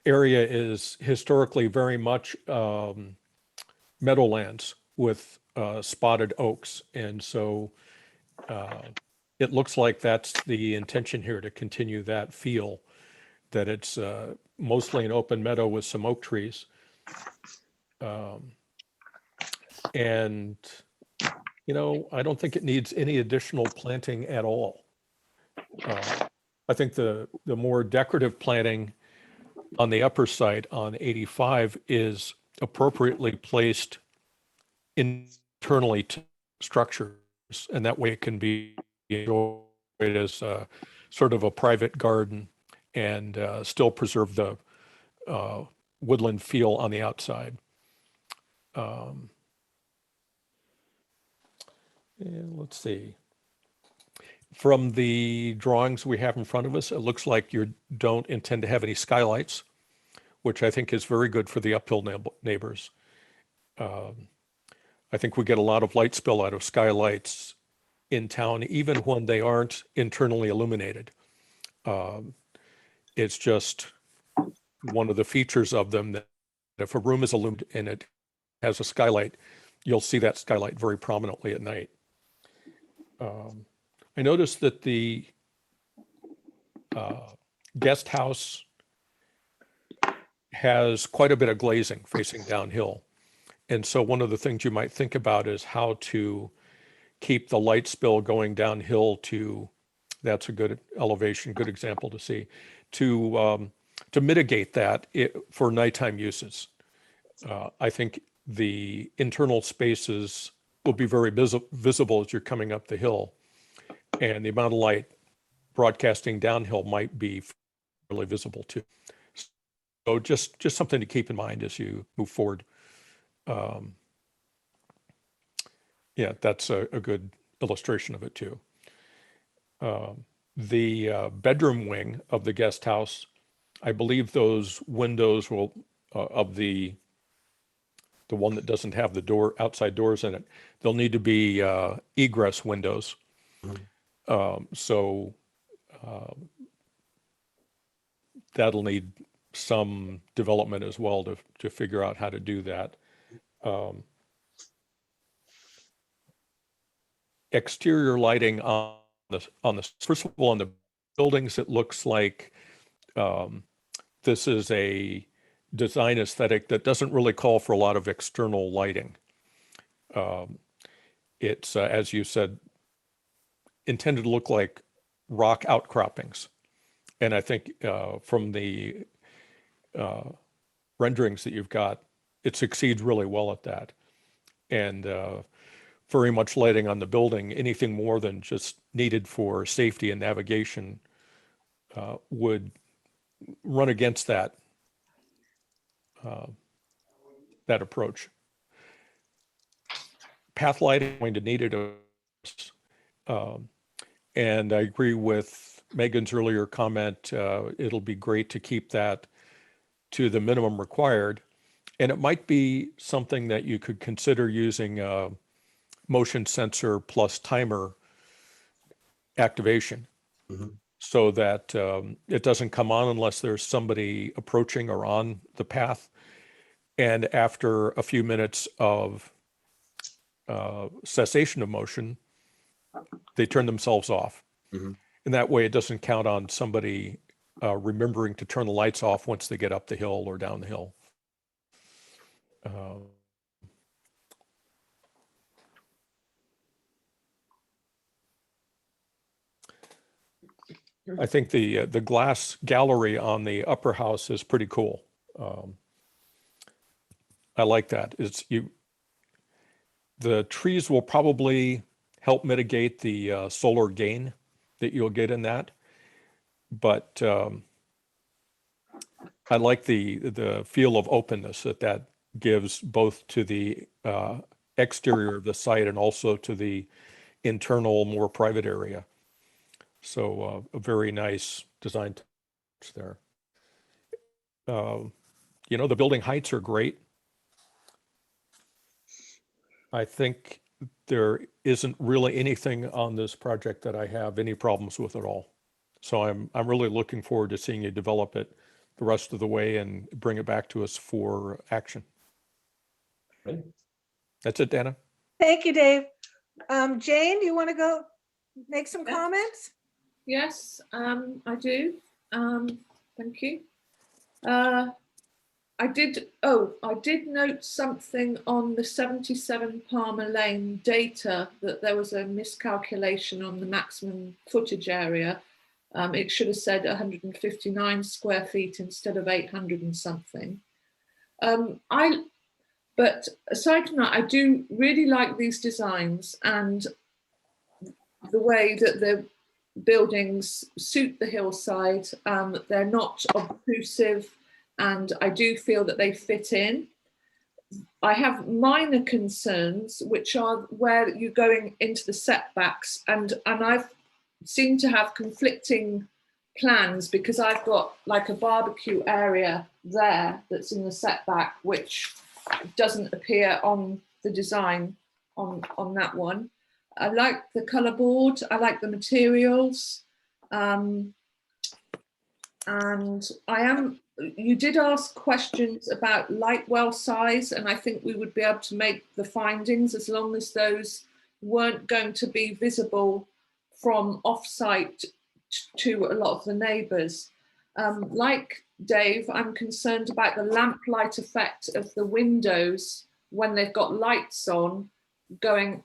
area is historically very much meadowlands with spotted oaks. And so it looks like that's the intention here, to continue that feel, that it's mostly an open meadow with some oak trees. And, you know, I don't think it needs any additional planting at all. I think the more decorative planting on the upper side on 85 is appropriately placed internally to structures, and that way it can be enjoyed as sort of a private garden and still preserve the woodland feel on the outside. And let's see. From the drawings we have in front of us, it looks like you don't intend to have any skylights, which I think is very good for the uphill neighbors. I think we get a lot of light spill out of skylights in town, even when they aren't internally illuminated. It's just one of the features of them that if a room is illuminated and it has a skylight, you'll see that skylight very prominently at night. I noticed that the guest house has quite a bit of glazing facing downhill. And so one of the things you might think about is how to keep the light spill going downhill to, that's a good elevation, good example to see, to mitigate that for nighttime uses. I think the internal spaces will be very visible as you're coming up the hill, and the amount of light broadcasting downhill might be fairly visible too. So just something to keep in mind as you move forward. Yeah, that's a good illustration of it too. The bedroom wing of the guest house, I believe those windows will, of the one that doesn't have the outside doors in it, they'll need to be egress windows. So that'll need some development as well to figure out how to do that. Exterior lighting on the first of all, on the buildings, it looks like this is a design aesthetic that doesn't really call for a lot of external lighting. It's, as you said, intended to look like rock outcroppings. And I think from the renderings that you've got, it succeeds really well at that. And very much lighting on the building, anything more than just needed for safety and navigation would run against that that approach. Path lighting is going to need it. And I agree with Megan's earlier comment. It'll be great to keep that to the minimum required. And it might be something that you could consider using motion sensor plus timer activation, so that it doesn't come on unless there's somebody approaching or on the path. And after a few minutes of cessation of motion, they turn themselves off. And that way it doesn't count on somebody remembering to turn the lights off once they get up the hill or down the hill. I think the glass gallery on the upper house is pretty cool. I like that. The trees will probably help mitigate the solar gain that you'll get in that. But I like the feel of openness that gives both to the exterior of the site and also to the internal, more private area. So a very nice design touch there. You know, the building heights are great. I think there isn't really anything on this project that I have any problems with at all. So I'm really looking forward to seeing you develop it the rest of the way and bring it back to us for action. Great. That's it, Dana. Thank you, Dave. Jane, do you want to go make some comments? Yes, I do. Thank you. I did note something on the 77 Palmer Lane data, that there was a miscalculation on the maximum footage area. It should have said 159 square feet instead of 800 and something. But aside from that, I do really like these designs and the way that the buildings suit the hillside. They're not obtrusive, and I do feel that they fit in. I have minor concerns, which are where you're going into the setbacks, and I've seemed to have conflicting plans, because I've got like a barbecue area there that's in the setback, which doesn't appear on the design on that one. I like the colour board, I like the materials, and you did ask questions about light well size, and I think we would be able to make the findings as long as those weren't going to be visible from off-site to a lot of the neighbours. Like Dave, I'm concerned about the lamplight effect of the windows when they've got lights on, going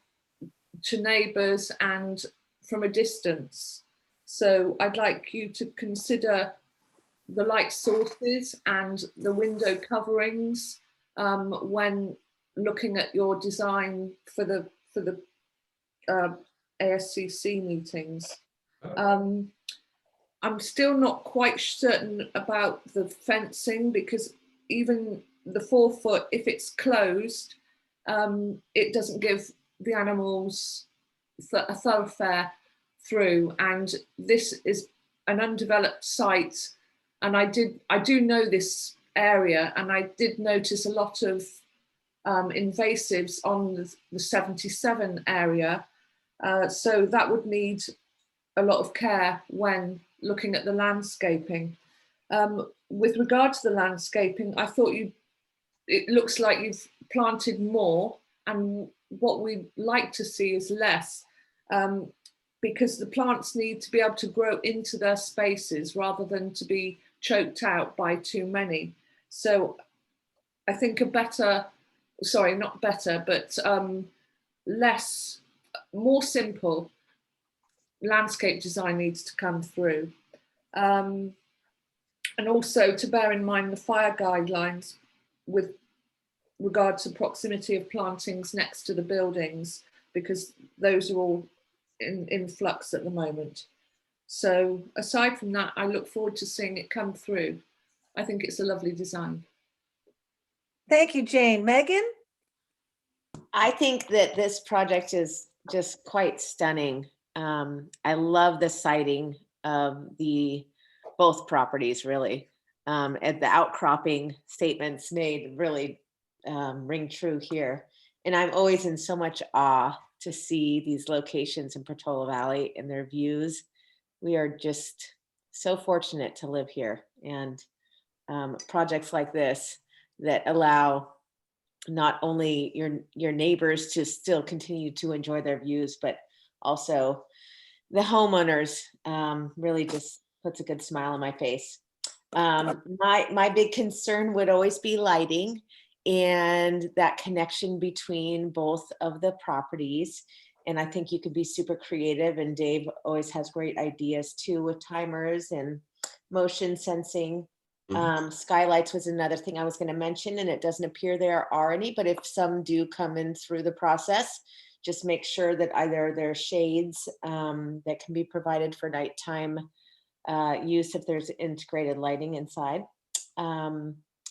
to neighbours and from a distance. So I'd like you to consider the light sources and the window coverings when looking at your design for the ASCC meetings. I'm still not quite certain about the fencing, because even the 4 foot, if it's closed, it doesn't give the animals a thoroughfare through, and this is an undeveloped site, and I do know this area, and I did notice a lot of invasives on the 77 area, so that would need a lot of care when looking at the landscaping. With regard to the landscaping, I thought it looks like you've planted more, and what we'd like to see is less, because the plants need to be able to grow into their spaces rather than to be choked out by too many. So I think more simple landscape design needs to come through. And also to bear in mind the fire guidelines with regard to proximity of plantings next to the buildings, because those are all in flux at the moment. So aside from that, I look forward to seeing it come through. I think it's a lovely design. Thank you, Jane. Megan? I think that this project is just quite stunning. I love the siting of both properties, really. And the outcropping statements made really ring true here. And I'm always in so much awe to see these locations in Portola Valley and their views. We are just so fortunate to live here, and projects like this that allow not only your neighbors to still continue to enjoy their views, but also the homeowners, really just puts a good smile on my face. My big concern would always be lighting and that connection between both of the properties. And I think you could be super creative, and Dave always has great ideas too with timers and motion sensing. Skylights was another thing I was going to mention, and it doesn't appear there are any, but if some do come in through the process, just make sure that either there are shades that can be provided for nighttime use if there's integrated lighting inside.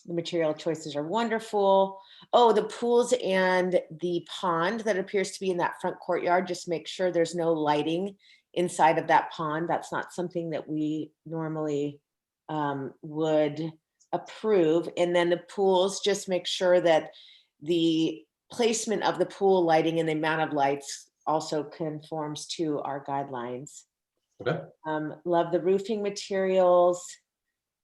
The material choices are wonderful. Oh, the pools and the pond that appears to be in that front courtyard, just make sure there's no lighting inside of that pond. That's not something that we normally would approve. And then the pools, just make sure that the placement of the pool lighting and the amount of lights also conforms to our guidelines. Okay. Love the roofing materials.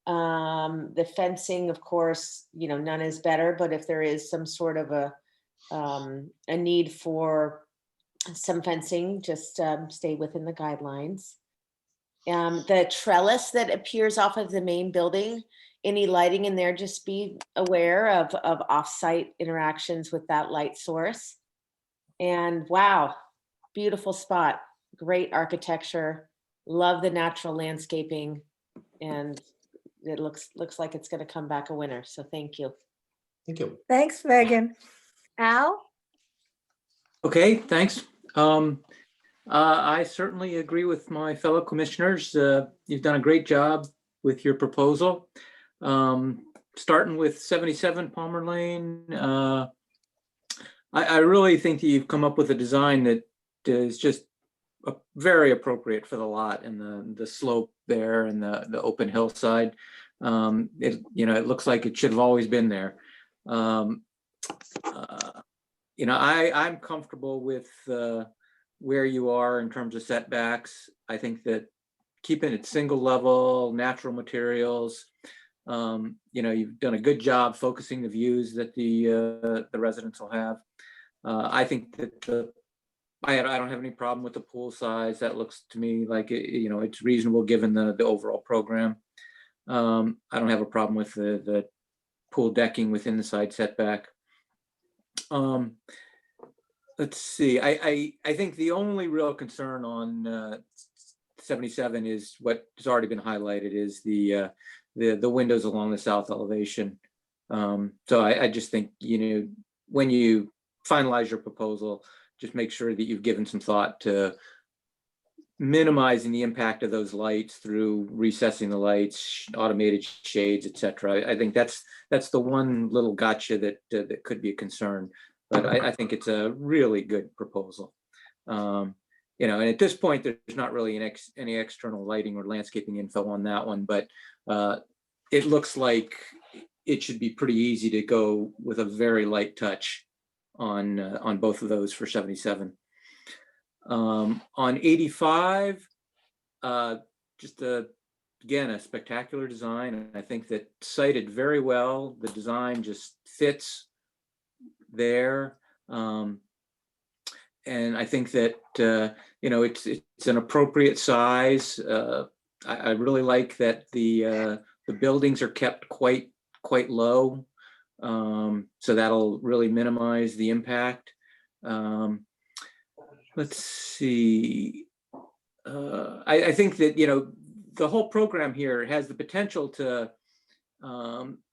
The fencing, of course, none is better, but if there is some sort of a need for some fencing, just stay within the guidelines. The trellis that appears off of the main building, any lighting in there, just be aware of off-site interactions with that light source. And wow, beautiful spot, great architecture, love the natural landscaping, and it looks like it's going to come back a winner. So thank you. Thank you. Thanks, Megan. Al? Okay, thanks. I certainly agree with my fellow commissioners. You've done a great job with your proposal. Starting with 77 Palmer Lane, I really think that you've come up with a design that is just very appropriate for the lot and the slope there and the open hillside. It looks like it should have always been there. I'm comfortable with where you are in terms of setbacks. I think that keeping it single level, natural materials, you've done a good job focusing the views that the residents will have. I think that I don't have any problem with the pool size. That looks to me like it's reasonable given the overall program. I don't have a problem with the pool decking within the side setback. Let's see, I think the only real concern on 77 is what has already been highlighted, is the windows along the south elevation. So I just think, when you finalize your proposal, just make sure that you've given some thought to minimizing the impact of those lights through recessing the lights, automated shades, etc. I think that's the one little gotcha that could be a concern, but I think it's a really good proposal. And at this point, there's not really any external lighting or landscaping info on that one, but it looks like it should be pretty easy to go with a very light touch on both of those for 77. On 85, just again, a spectacular design. And I think that cited very well. The design just fits there. And I think that, it's an appropriate size. I really like that the buildings are kept quite low. So that'll really minimize the impact. Let's see. I think that, the whole program here has the potential to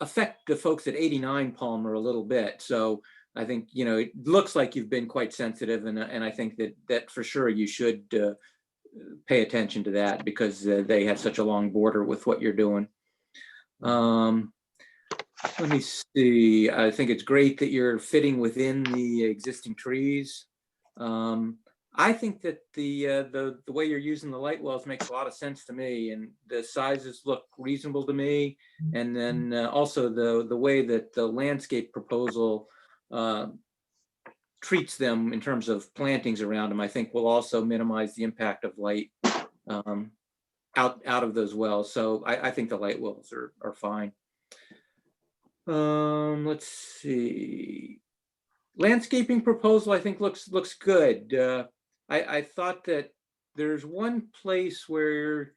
affect the folks at 89 Palmer a little bit. So I think, it looks like you've been quite sensitive, and I think that for sure you should pay attention to that, because they have such a long border with what you're doing. Let me see. I think it's great that you're fitting within the existing trees. I think that the way you're using the light wells makes a lot of sense to me, and the sizes look reasonable to me. And then also the way that the landscape proposal treats them in terms of plantings around them, I think will also minimize the impact of light out of those wells. So I think the light wells are fine. Let's see. Landscaping proposal, I think looks good. I thought that there's one place where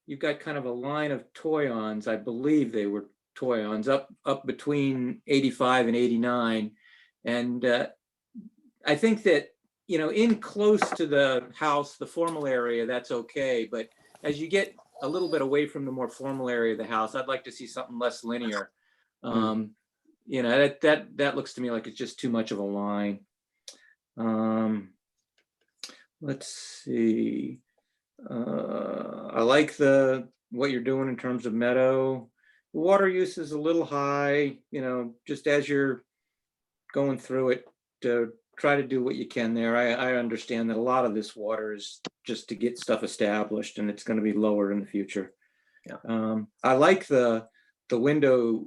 you've got kind of a line of toy-ons. I believe they were toy-ons up between 85 and 89. And I think that, in close to the house, the formal area, that's okay. But as you get a little bit away from the more formal area of the house, I'd like to see something less linear. That looks to me like it's just too much of a line. Let's see. I like what you're doing in terms of meadow. Water use is a little high, just as you're going through it, to try to do what you can there. I understand that a lot of this water is just to get stuff established, and it's going to be lower in the future. Yeah. I like the window.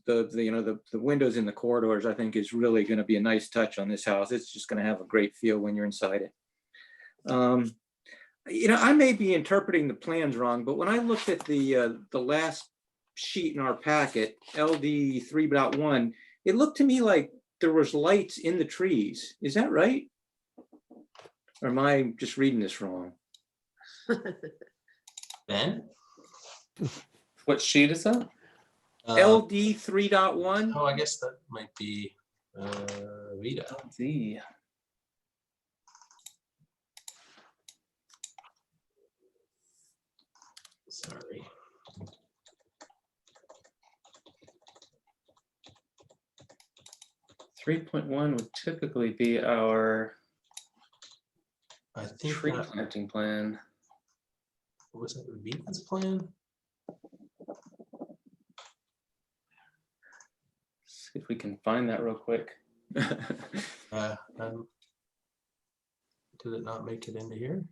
The windows in the corridors, I think, is really going to be a nice touch on this house. It's just going to have a great feel when you're inside it. I may be interpreting the plans wrong, but when I looked at the last sheet in our packet, LD 3.1, it looked to me like there was lights in the trees. Is that right? Or am I just reading this wrong? Ben? What sheet is that? LD 3.1. Oh, I guess that might be Vita. LD. Sorry. .1 would typically be our I think tree planting plan. Was it Vita's plan? See if we can find that real quick. Did it not make it into here?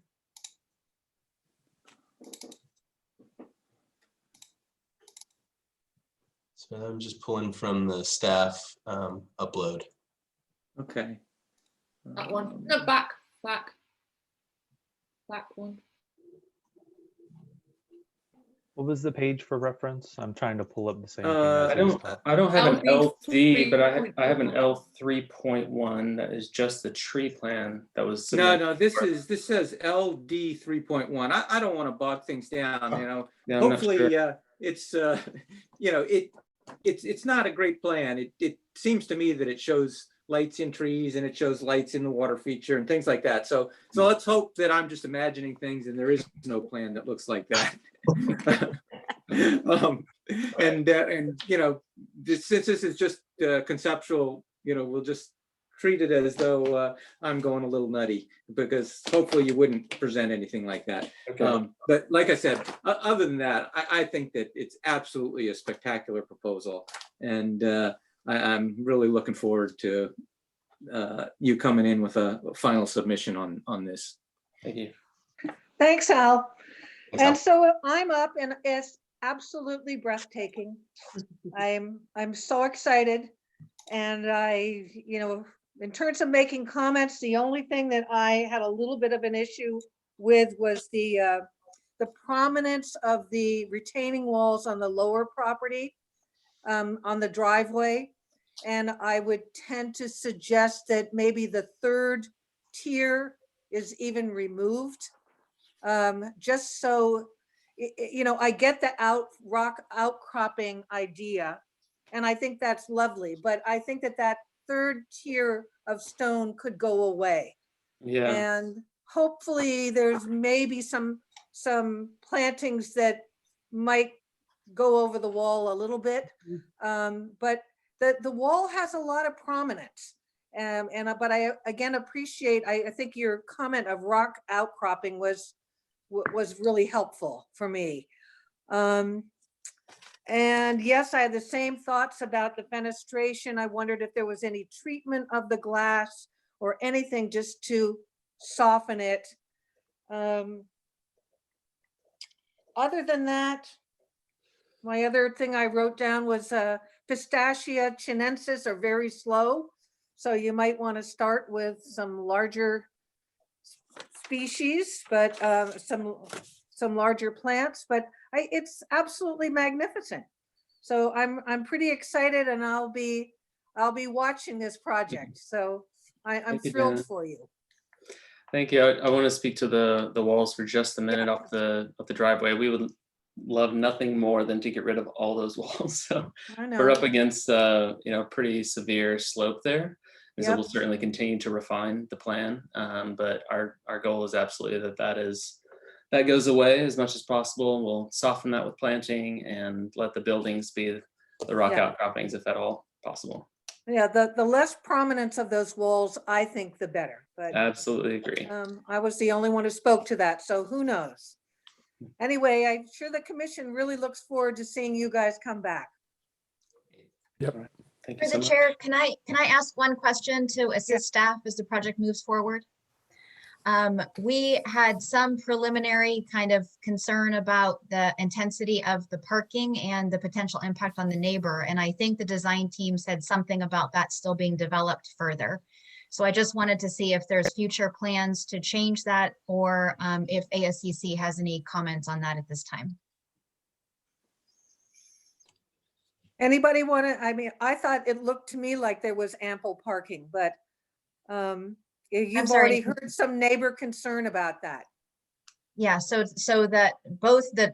So I'm just pulling from the staff upload. Okay. That one. No, back one. What was the page for reference? I'm trying to pull up the same thing. I don't have an LD, but I have an L3.1. L3.1 that is just the tree plan that was submitted. No, this says LD 3.1. I don't want to bog things down, Yeah, I'm not hopefully sure. it's not a great plan. It seems to me that it shows lights in trees and it shows lights in the water feature and things like that. So let's hope that I'm just imagining things and there is no plan that looks like that. And you know, since this is just conceptual, you know, we'll just treat it as though I'm going a little nutty, because hopefully you wouldn't present anything like that. Okay. But like I said, other than that, I think that it's absolutely a spectacular proposal. And I'm really looking forward to you coming in with a final submission on this. Thank you. Thanks, Al. Thanks, And Al. so I'm up and it's absolutely breathtaking. I'm so excited. And you know, in terms of making comments, the only thing that I had a little bit of an issue with was the prominence of the retaining walls on the lower property, on the driveway. And I would tend to suggest that maybe the third tier is even removed. Just so, you know, I get the rock outcropping idea, and I think that's lovely, but I think that third tier of stone could go away. Yeah. And hopefully there's maybe some plantings that might go over the wall a little bit. But the wall has a lot of prominence. But I again appreciate, I think your comment of rock outcropping was really helpful for me. And yes, I had the same thoughts about the fenestration. I wondered if there was any treatment of the glass or anything just to soften it. Other than that, my other thing I wrote down was Pistachia chinensis are very slow. So you might want to start with some larger species, but some larger plants, but it's absolutely magnificent. So I'm pretty excited, and I'll be watching this project. So I'm Thank you, thrilled Dana. for you. Thank you. I want to speak to the walls for just a minute up the driveway. We would love nothing more than to get rid of all those walls. So I know. we're up against you know, pretty severe slope there. And so Yep. we'll certainly continue to refine the plan. But our goal is absolutely that goes away as much as possible. We'll soften that with planting and let the buildings be the rock Yeah. outcroppings if at all possible. Yeah, the less prominence of those walls, I think the better, but Absolutely agree. I was the only one who spoke to that, so who knows? Anyway, I'm sure the commission really looks forward to seeing you guys come back. Thank you For so the much. chair, can I ask one question to assist staff as the project moves forward? We had some preliminary kind of concern about the intensity of the parking and the potential impact on the neighbor. And I think the design team said something about that still being developed further. So I just wanted to see if there's future plans to change that, or if ASCC has any comments on that at this time. Anybody want to, I mean, I thought it looked to me like there was ample parking, but you've sorry. already heard some neighbor concern about that. Yeah, so that both the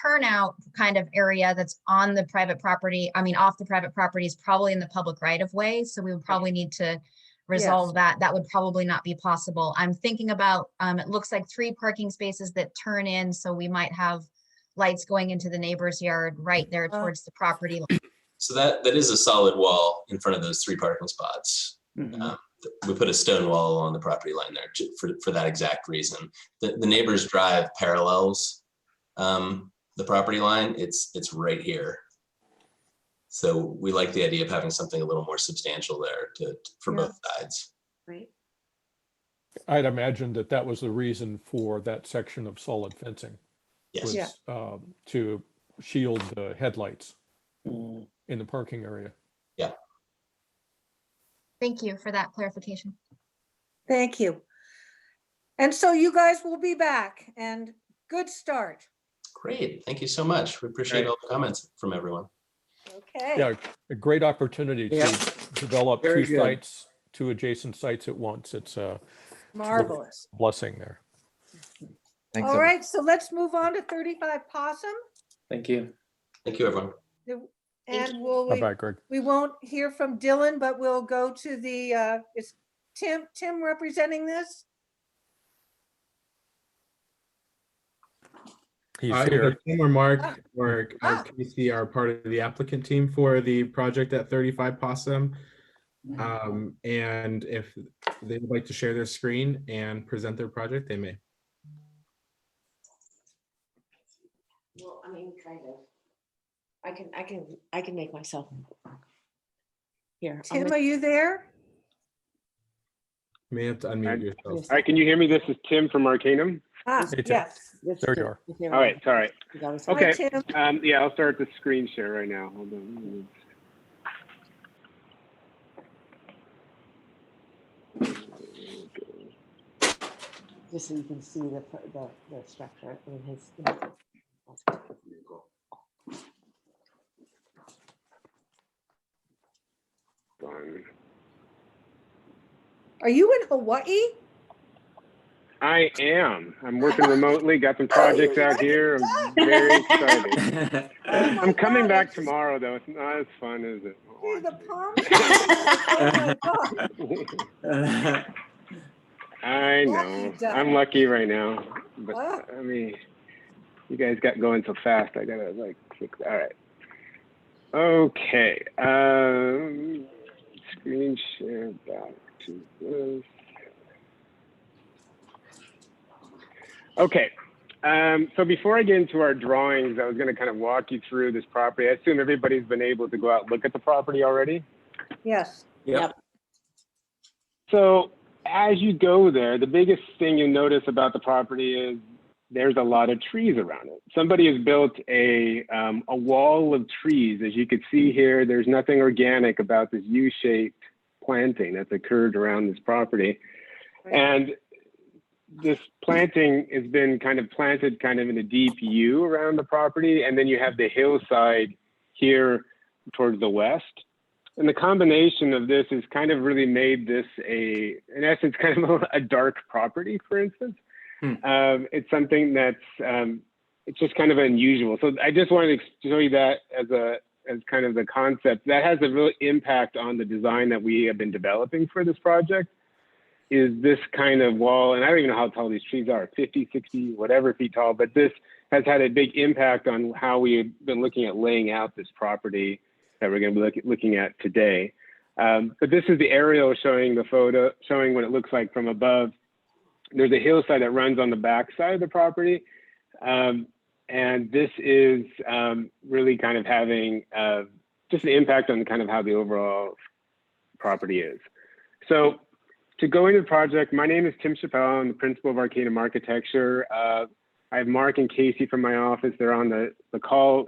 turnout kind of area that's on the private property, I mean, off the private property, is probably in the public right of way. So we would probably need to resolve that. That would probably not be possible. I'm thinking about, it looks like 3 parking spaces that turn in. So we might have lights going into the neighbor's yard right there towards the property line. So that is a solid wall in front of those 3 parking spots. We put a stone wall along the property line there for that exact reason. The neighbor's drive parallels the property line. It's right here. So we like the idea of having something a little more substantial there for both sides. Right. I'd imagine that was the reason for that section of solid fencing. Yes. Was, to shield the headlights in the parking area. Yeah. Thank you for that clarification. Thank you. And so you guys will be back, and good start. Great. Thank you so much. We appreciate all the comments from everyone. Okay. Yeah, a great opportunity to develop Very 2 good. sites, 2 adjacent sites at once. It's a Marvelous. blessing there. Thanks, All right, so let's move on to 35 Possum. Thank you. Thank you, everyone. Thank And Bye-bye, Greg. we won't hear from Dylan, but we'll go to the, is Tim representing this? He's Either here. Tim or Mark Ah. or Ah. Casey are part of the applicant team for the project at 35 Possum. And if they would like to share their screen and present their project, they may. Well, I mean, kind of. I can make myself. Here. I'm Tim, gonna- are you there? You may have to unmute yourself. Yes. All right, can you hear me? This is Tim from Arcanum. Ah, Hey, Tim. yes. this There is- you are. here All we right, go. all right. That was- Hi, Okay. Tim. Yeah, I'll start the screen share right now. Hold on. Just so you can see the structure in his. Done. Are you in Hawaii? I am. I'm working remotely. Got some projects out here. I'm very excited. Oh my I'm coming God, back it's just- tomorrow, though. It's not as fun, is it? See the palm trees. Oh my God. I know. Lucky duck. I'm lucky right now, but Ah. I mean, you guys got going so fast. I gotta like fix. All right. Okay. Screen share back to this. Okay. So before I get into our drawings, I was going to kind of walk you through this property. I assume everybody's been able to go out and look at the property already. Yes. Yep. So as you go there, the biggest thing you notice about the property is there's a lot of trees around it. Somebody has built a wall of trees. As you can see here, there's nothing organic about this U-shaped planting that's occurred around this property. And this planting has been kind of planted kind of in a deep U around the property. And then you have the hillside here towards the west. And the combination of this has kind of really made this in essence, kind of a dark property, for instance. It's something that's, it's just kind of unusual. So I just wanted to show you that as kind of the concept. That has a real impact on the design that we have been developing for this project. Is this kind of wall, and I don't even know how tall these trees are, 50, 60, whatever feet tall, but this has had a big impact on how we have been looking at laying out this property that we're going to be looking at today. But this is the aerial showing the photo, showing what it looks like from above. There's a hillside that runs on the back side of the property. And this is really kind of having just an impact on kind of how the overall property is. So to go into the project, my name is Tim Chappelle. I'm the principal of Arcanum Architecture. I have Mark and Casey from my office. They're on the call.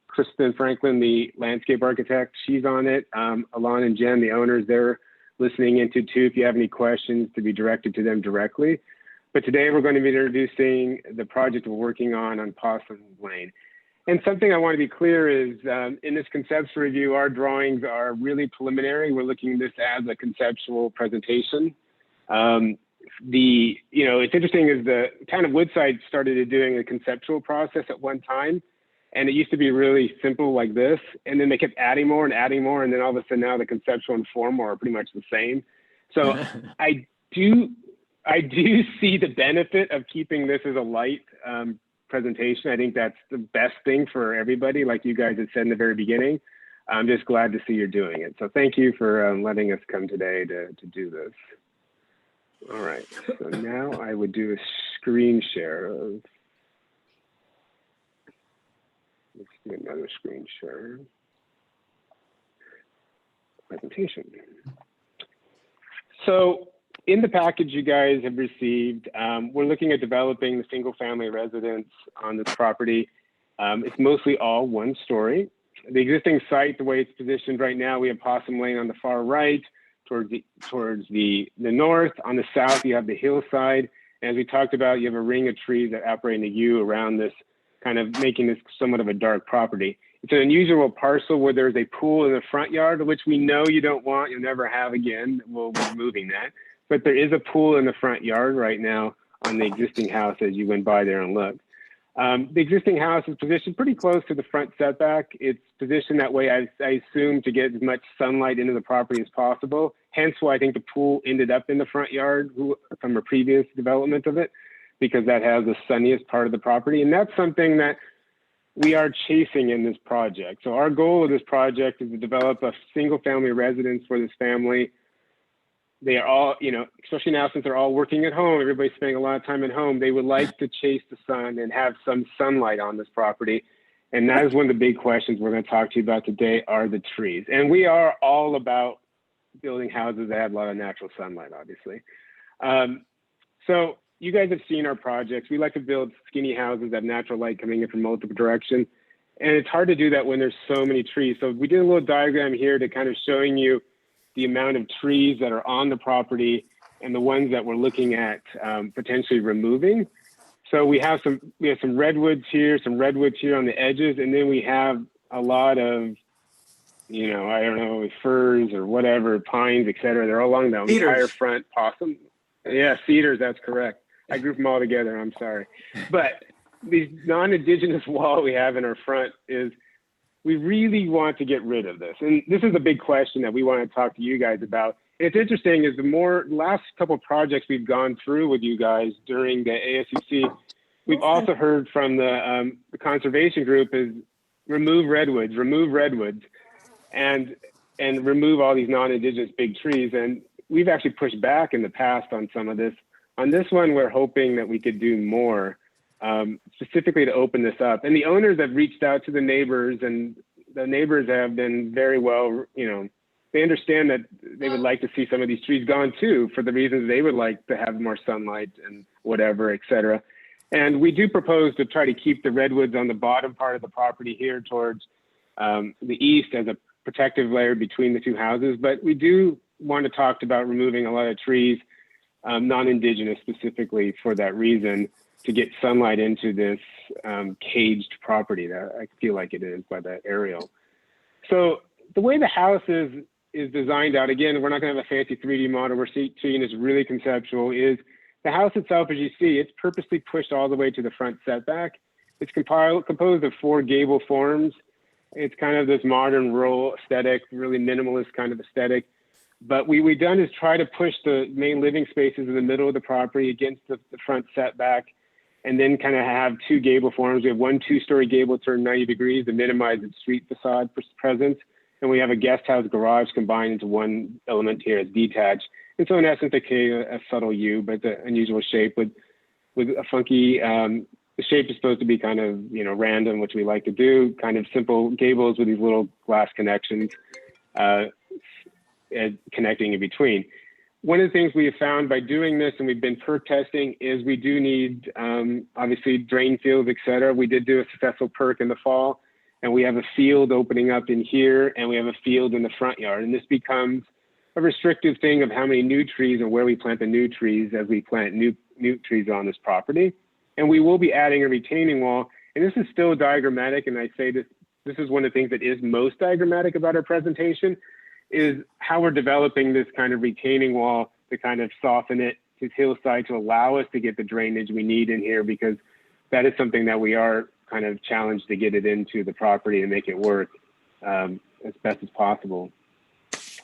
Kristen Franklin, the landscape architect, she's on it. Alon and Jen, the owners, they're listening into too. If you have any questions, to be directed to them directly. But today we're going to be introducing the project we're working on Possum Lane. And something I want to be clear is in this conceptual review, our drawings are really preliminary. We're looking at this as a conceptual presentation. It's interesting is the town of Woodside started doing a conceptual process at one time. And it used to be really simple like this. And then they kept adding more. And then all of a sudden now the conceptual and formal are pretty much the same. So I do see the benefit of keeping this as a light presentation. I think that's the best thing for everybody, like you guys had said in the very beginning. I'm just glad to see you're doing it. So thank you for letting us come today to do this. All right, so now I would do a screen share of, let's do another screen share. Presentation. So in the package you guys have received, we're looking at developing the single family residence on this property. It's mostly all one story. The existing site, the way it's positioned right now, we have Possum Lane on the far right, towards the north. On the south, you have the hillside. And as we talked about, you have a ring of trees that operate in a U around this, kind of making this somewhat of a dark property. It's an unusual parcel where there's a pool in the front yard, which we know you don't want, you'll never have again. We'll be moving that. But there is a pool in the front yard right now on the existing house as you went by there and looked. The existing house is positioned pretty close to the front setback. It's positioned that way, I assume, to get as much sunlight into the property as possible. Hence why I think the pool ended up in the front yard from a previous development of it, because that has the sunniest part of the property. And that's something that we are chasing in this project. So our goal of this project is to develop a single family residence for this family. They are all, you know, especially now since they're all working at home, everybody's spending a lot of time at home, they would like to chase the sun and have some sunlight on this property. And that is one of the big questions we're going to talk to you about today, are the trees. And we are all about building houses that have a lot of natural sunlight, obviously. So you guys have seen our projects. We like to build skinny houses that have natural light coming in from multiple directions. And it's hard to do that when there's so many trees. So we did a little diagram here to kind of showing you the amount of trees that are on the property and the ones that we're looking at potentially removing. So we have some redwoods here on the edges, and then we have a lot of, you know, I don't know, firs or whatever, pines, etc. They're all along the entire front. Possum, yeah, cedars. That's correct. I grouped them all together. I'm sorry, but these non-indigenous wall we have in our front is. We really want to get rid of this. And this is a big question that we want to talk to you guys about. And it's interesting is last couple of projects we've gone through with you guys during the ASCC, we've also heard from the conservation group is remove redwoods, and remove all these non-indigenous big trees. And we've actually pushed back in the past on some of this. On this one, we're hoping that we could do more. Specifically to open this up. And the owners have reached out to the neighbors, and the neighbors have been very well, you know, they understand that they would like to see some of these trees gone too, for the reasons they would like to have more sunlight and whatever, etc. And we do propose to try to keep the redwoods on the bottom part of the property here towards the east as a protective layer between the two houses. But we do want to talk about removing a lot of trees, non-indigenous specifically for that reason, to get sunlight into this caged property that I feel like it is by that aerial. So the way the house is designed out, again, we're not going to have a fancy 3D model. We're seeing this really conceptual. Is the house itself, as you see, it's purposely pushed all the way to the front setback. It's composed of 4 gable forms. It's kind of this modern rural aesthetic, really minimalist kind of aesthetic. But what we've done is try to push the main living spaces in the middle of the property against the front setback, and then kind of have 2 gable forms. We have 1 2-story gable turned 90 degrees to minimize its street facade presence. And we have a guest house garage combined into one element here as detached. And so in essence, a subtle U, but it's an unusual shape with a funky, the shape is supposed to be kind of, you know, random, which we like to do, kind of simple gables with these little glass connections connecting in between. One of the things we have found by doing this, and we've been perk testing, is we do need, obviously, drain fields, et cetera. We did do a successful perk in the fall, and we have a field opening up in here, and we have a field in the front yard. And this becomes a restrictive thing of how many new trees and where we plant the new trees as we plant new trees on this property. And we will be adding a retaining wall. And this is still diagrammatic, and I say this is one of the things that is most diagrammatic about our presentation, is how we're developing this kind of retaining wall to kind of soften it, this hillside, to allow us to get the drainage we need in here, because that is something that we are kind of challenged to get it into the property and make it work as best as possible.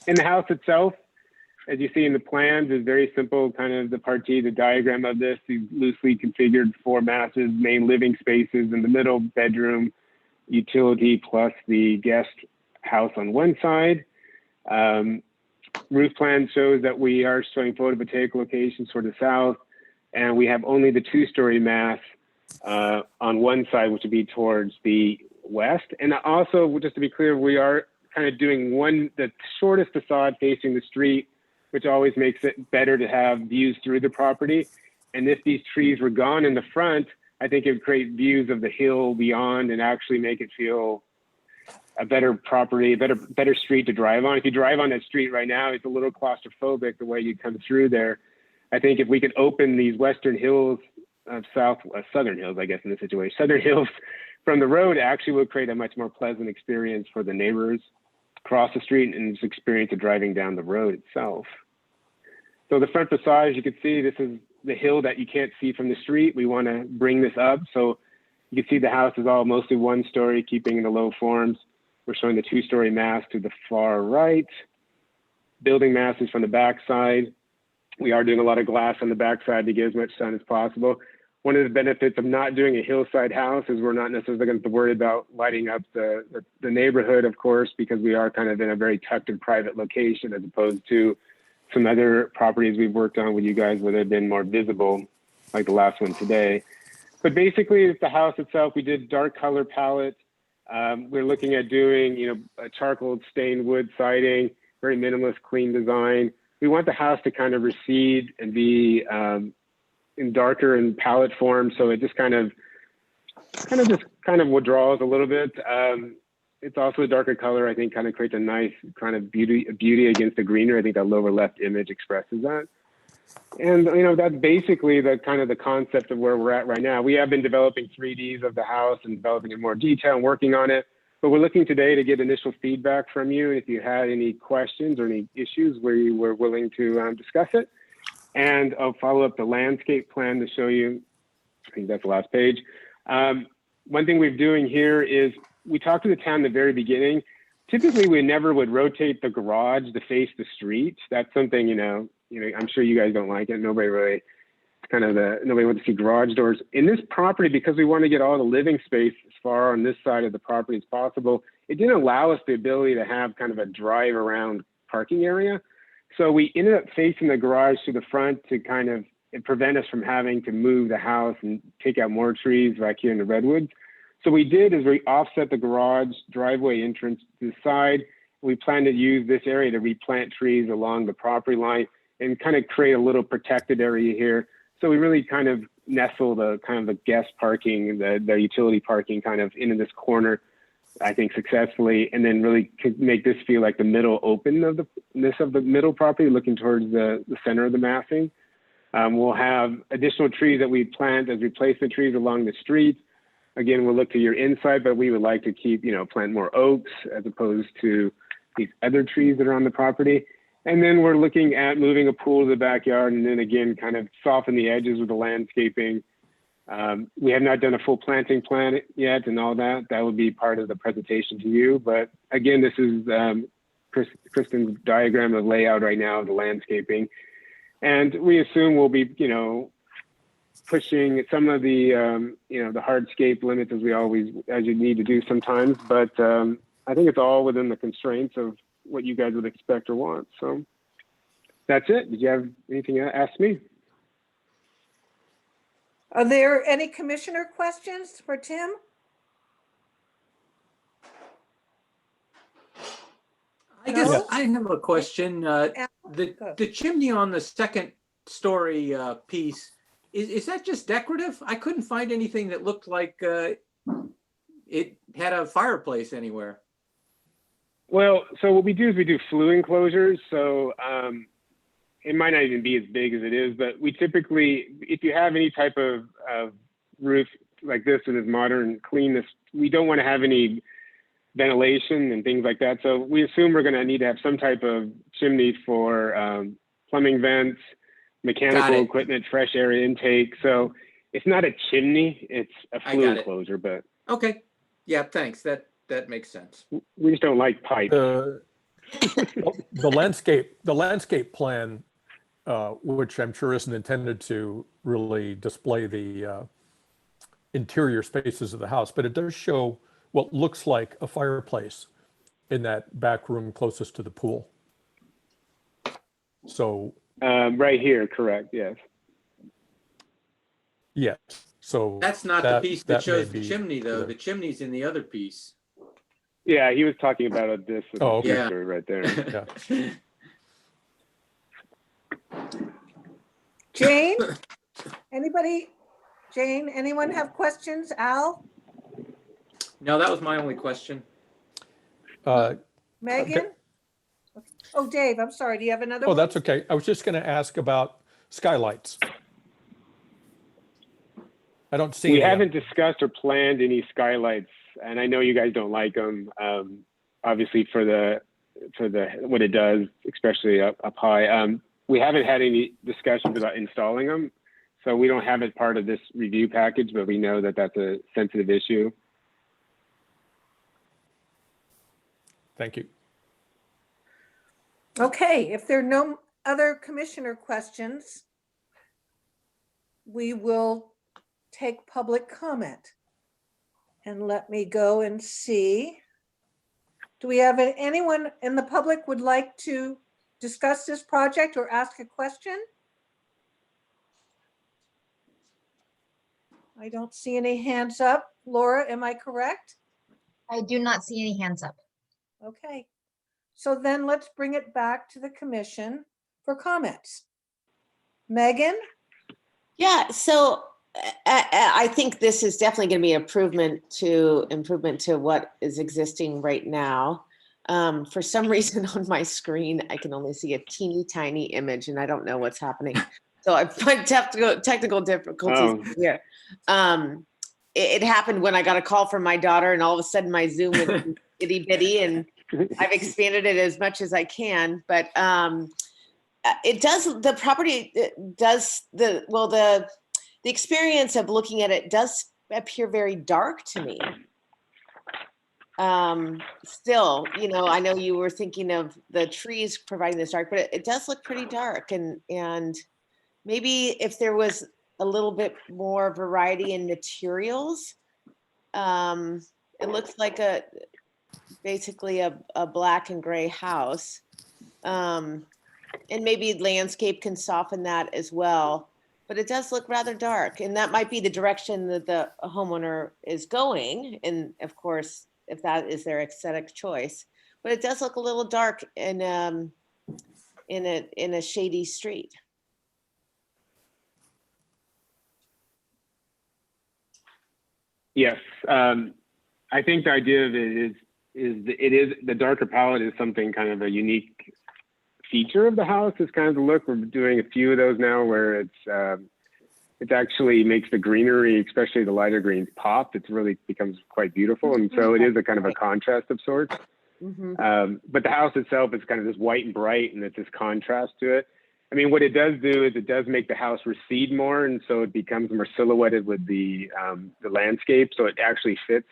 In the house itself, as you see in the plans, is very simple, kind of the diagram of this, these loosely configured 4 massive main living spaces in the middle, bedroom, utility, plus the guest house on one side. Roof plan shows that we are showing photovoltaic locations toward the south, and we have only the 2-story mass on one side, which would be towards the west. And also, just to be clear, we are kind of doing the shortest facade facing the street, which always makes it better to have views through the property. And if these trees were gone in the front, I think it would create views of the hill beyond and actually make it feel a better property, a better street to drive on. If you drive on that street right now, it's a little claustrophobic the way you come through there. I think if we could open these western hills, southern hills, I guess in this situation, southern hills from the road, actually would create a much more pleasant experience for the neighbors across the street and just experience of driving down the road itself. So the front facade, as you can see, this is the hill that you can't see from the street. We want to bring this up. So You can see the house is all mostly 1-story, keeping the low forms. We're showing the 2-story mass to the far right. Building masses from the backside. We are doing a lot of glass on the backside to get as much sun as possible. One of the benefits of not doing a hillside house is we're not necessarily going to worry about lighting up the neighborhood, of course, because we are kind of in a very tucked and private location as opposed to some other properties we've worked on with you guys where they've been more visible, like the last one today. But basically, it's the house itself. We did dark color palette. We're looking at doing, a charcoal stained wood siding, very minimalist, clean design. We want the house to kind of recede and be in darker and palette form, so it just kind of withdraws a little bit. It's also a darker color. I think kind of creates a nice kind of beauty against the greenery. I think that lower left image expresses that. And that's basically the kind of the concept of where we're at right now. We have been developing 3Ds of the house and developing in more detail and working on it. But we're looking today to get initial feedback from you. If you had any questions or any issues, we were willing to discuss it. And I'll follow up the landscape plan to show you. I think that's the last page. One thing we're doing here is we talked to the town in the very beginning. Typically, we never would rotate the garage to face the street. That's something, I'm sure you guys don't like it. Nobody really, nobody wants to see garage doors. In this property, because we want to get all the living space as far on this side of the property as possible, it didn't allow us the ability to have kind of a drive around parking area. So we ended up facing the garage to the front to kind of prevent us from having to move the house and take out more trees back here in the redwoods. So what we did is we offset the garage driveway entrance to the side. We plan to use this area to replant trees along the property line and kind of create a little protected area here. So we really kind of nestle the kind of the guest parking, the utility parking kind of into this corner, I think successfully, and then really make this feel like the middle open of the middle property, looking towards the center of the massing. We'll have additional trees that we plant as replacement trees along the street. Again, we'll look to your inside, but we would like to keep, plant more oaks as opposed to these other trees that are on the property. And then we're looking at moving a pool to the backyard and then again, kind of soften the edges with the landscaping. We have not done a full planting plan yet and all that. That would be part of the presentation to you. But again, this is Kristen's diagram of layout right now of the landscaping. And we assume we'll be, pushing some of the, the hardscape limits as you need to do sometimes. But I think it's all within the constraints of what you guys would expect or want. So that's it. Did you have anything to ask me? Are there any commissioner questions for Tim? I guess No? I have a question. The chimney on the second story piece, is that just decorative? I couldn't find anything that looked like it had a fireplace anywhere. Well, so what we do is we do flue enclosures. So it might not even be as big as it is, but we typically, if you have any type of roof like this and is modern, clean, we don't want to have any ventilation and things like that. So we assume we're going to need to have some type of chimney for plumbing vents, mechanical equipment, fresh air intake. So it's not a chimney, it's a flue enclosure, but. Okay. Yeah, thanks. That makes sense. We just don't like pipe. The landscape plan, which I'm sure isn't intended to really display the interior spaces of the house, but it does show what looks like a fireplace in that back room closest to the pool. So right here, correct? Yes. Yes. So that's not the piece that shows the chimney, though. The chimney's in the other piece. Yeah, he was talking about this. Oh, okay. Yeah. Right there. Yeah. Jane? Anybody? Jane, anyone have questions? Al? No, that was my only question. Megan? Okay. Oh, Dave, I'm sorry. Do you have another Oh, one? that's okay. I was just going to ask about skylights. I don't see. We haven't discussed or planned any skylights, and I know you guys don't like them. Obviously, for the what it does, especially up high. We haven't had any discussions about installing them. So we don't have it part of this review package, but we know that that's a sensitive issue. Thank you. Okay, if there are no other commissioner questions, we will take public comment. And let me go and see. Do we have anyone in the public would like to discuss this project or ask a question? I don't see any hands up. Laura, am I correct? I do not see any hands up. Okay. So then let's bring it back to the commission for comments. Megan? Yeah, so I think this is definitely going to be improvement to what is existing right now. For some reason on my screen, I can only see a teeny tiny image and I don't know what's happening. So I find technical difficulties here. It happened when I got a call from my daughter and all of a sudden my Zoom was itty bitty and I've expanded it as much as I can, but it does, the property does the experience of looking at it does appear very dark to me. Still, you know, I know you were thinking of the trees providing this dark, but it does look pretty dark, and maybe if there was a little bit more variety in materials, it looks like basically a black and gray house. And maybe landscape can soften that as well, but it does look rather dark, and that might be the direction that the homeowner is going. And of course, if that is their aesthetic choice, but it does look a little dark in a shady street. Yes, I think the idea of it is the darker palette is something kind of a unique feature of the house. Is kind of the look. We're doing a few of those now where it actually makes the greenery, especially the lighter greens, pop. It really becomes quite beautiful, and so it is a kind of a contrast of sorts. But the house itself is kind of this white and bright, and it's this contrast to it. I mean, what it does do is it does make the house recede more, and so it becomes more silhouetted with the landscape. So it actually fits,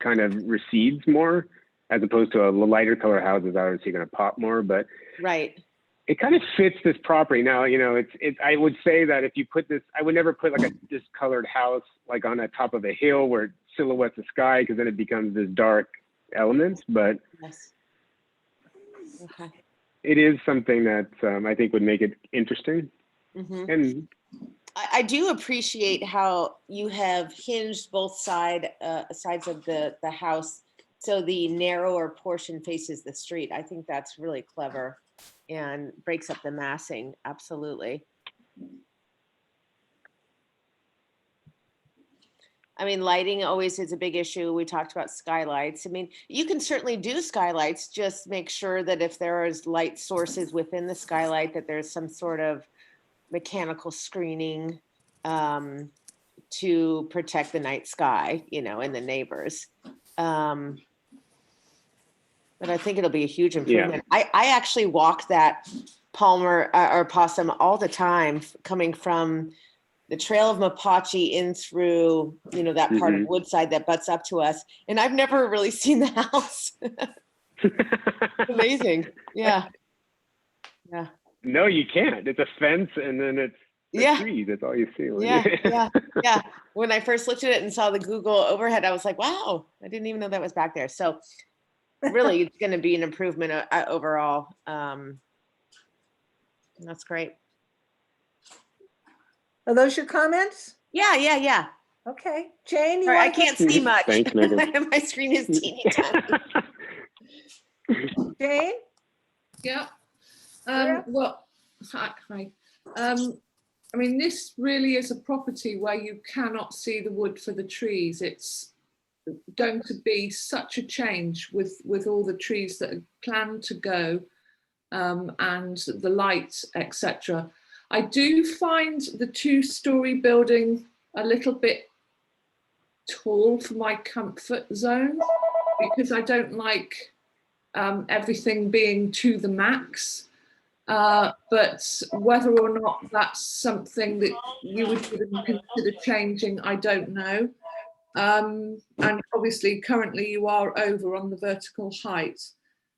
kind of recedes more, as opposed to a lighter color house is obviously going to pop more. But right, it kind of fits this property. Now, you know, it's. I would say that if you put this, I would never put like a discolored house like on the top of a hill where it silhouettes the sky, because then it becomes this dark element. But yes, okay. It is something that I think would make it interesting. And I do appreciate how you have hinged both sides of the house, so the narrower portion faces the street. I think that's really clever and breaks up the massing. Absolutely. I mean, lighting always is a big issue. We talked about skylights. I mean, you can certainly do skylights, just make sure that if there is light sources within the skylight, that there's some sort of mechanical screening to protect the night sky, you know, and the neighbors. But I think it'll be a huge improvement. Yeah. I actually walk that Palmer or Possum all the time, coming from the trail of Mapache in through, you know, that part of Woodside that butts up to us. And I've never really seen the house. Amazing. Yeah. Yeah. No, you can't. It's a fence and then it's a tree. That's all you see. Yeah. When I first looked at it and saw the Google overhead, I was like, wow, I didn't even know that was back there. So really, it's going to be an improvement overall. That's great. Are those your comments? Yeah. Okay, Jane. Sorry, I can't see much. Thanks, Megan. My screen is teeny tiny. Jane? Yeah. Well, hi. I mean, this really is a property where you cannot see the wood for the trees. It's going to be such a change with all the trees that are planned to go and the light, etc. I do find the 2-story building a little bit tall for my comfort zone, because I don't like everything being to the max. But whether or not that's something that you would even consider changing, I don't know. And obviously currently you are over on the vertical height.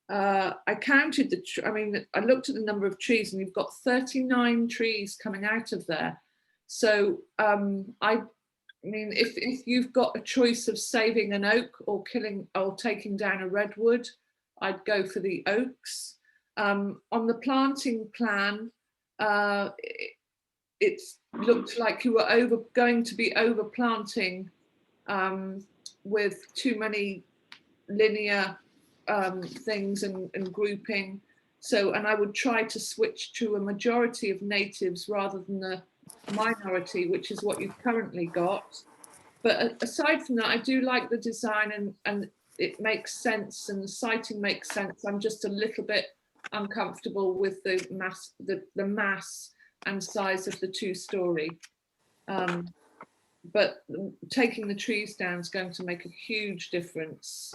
I counted I looked at the number of trees and you've got 39 trees coming out of there. So I mean, if you've got a choice of saving an oak or taking down a redwood, I'd go for the oaks. On the planting plan, it looked like you were going to be over planting with too many linear things and grouping. So, and I would try to switch to a majority of natives rather than the minority, which is what you've currently got. But aside from that, I do like the design and it makes sense and the siting makes sense. I'm just a little bit uncomfortable with the mass and size of the 2-story. But taking the trees down is going to make a huge difference.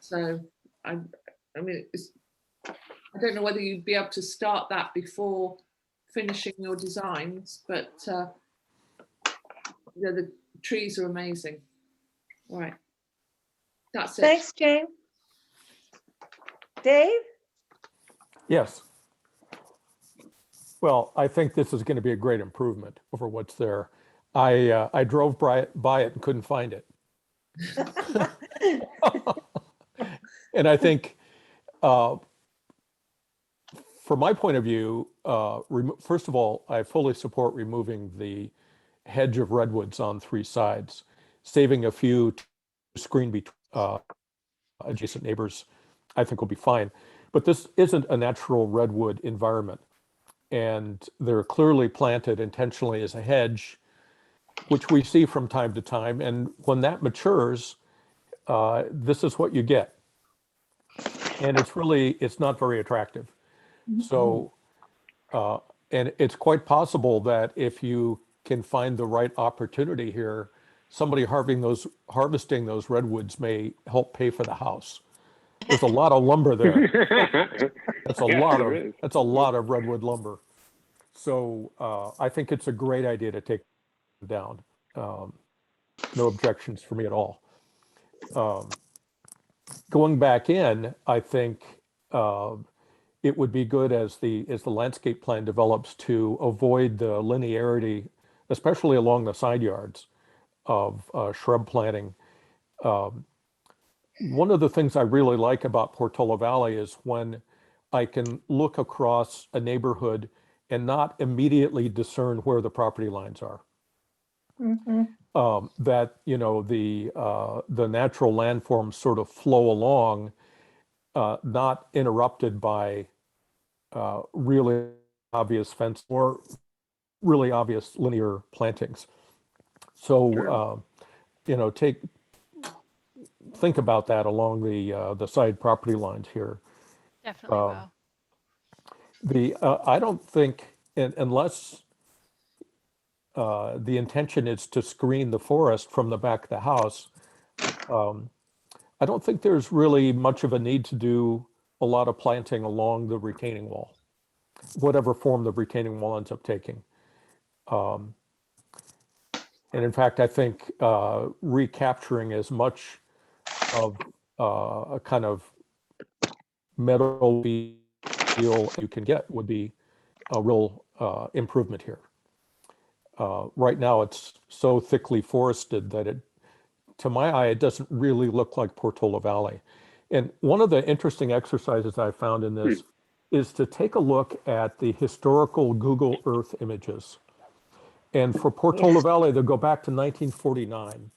So I mean, I don't know whether you'd be able to start that before finishing your designs, but the trees are amazing. All right, that's it. Thanks, Jane. Dave? Yes. Well, I think this is going to be a great improvement over what's there. I drove by it and couldn't find it. And I think, from my point of view, first of all, I fully support removing the hedge of redwoods on 3 sides, saving a few to screen between adjacent neighbors, I think will be fine. But this isn't a natural redwood environment. And they're clearly planted intentionally as a hedge, which we see from time to time. And when that matures, this is what you get. And it's not very attractive. So, and it's quite possible that if you can find the right opportunity here, somebody harvesting those redwoods may help pay for the house. There's a lot of lumber there. That's a lot of redwood lumber. So I think it's a great idea to take it down. No objections for me at all. Going back in, I think it would be good as the landscape plan develops to avoid the linearity, especially along the side yards of shrub planting. One of the things I really like about Portola Valley is when I can look across a neighborhood and not immediately discern where the property lines are. That, you know, the natural landforms sort of flow along, not interrupted by really obvious fence or really obvious linear plantings. So, you know, think about that along the side property lines here. Definitely will. I don't think, unless the intention is to screen the forest from the back of the house, I don't think there's really much of a need to do a lot of planting along the retaining wall, whatever form the retaining wall ends up taking. And in fact, I think recapturing as much of a kind of meadow feel you can get would be a real improvement here. Right now, it's so thickly forested that to my eye, it doesn't really look like Portola Valley. And one of the interesting exercises I found in this is to take a look at the historical Google Earth images. And for Portola Valley, they'll go back to 1949,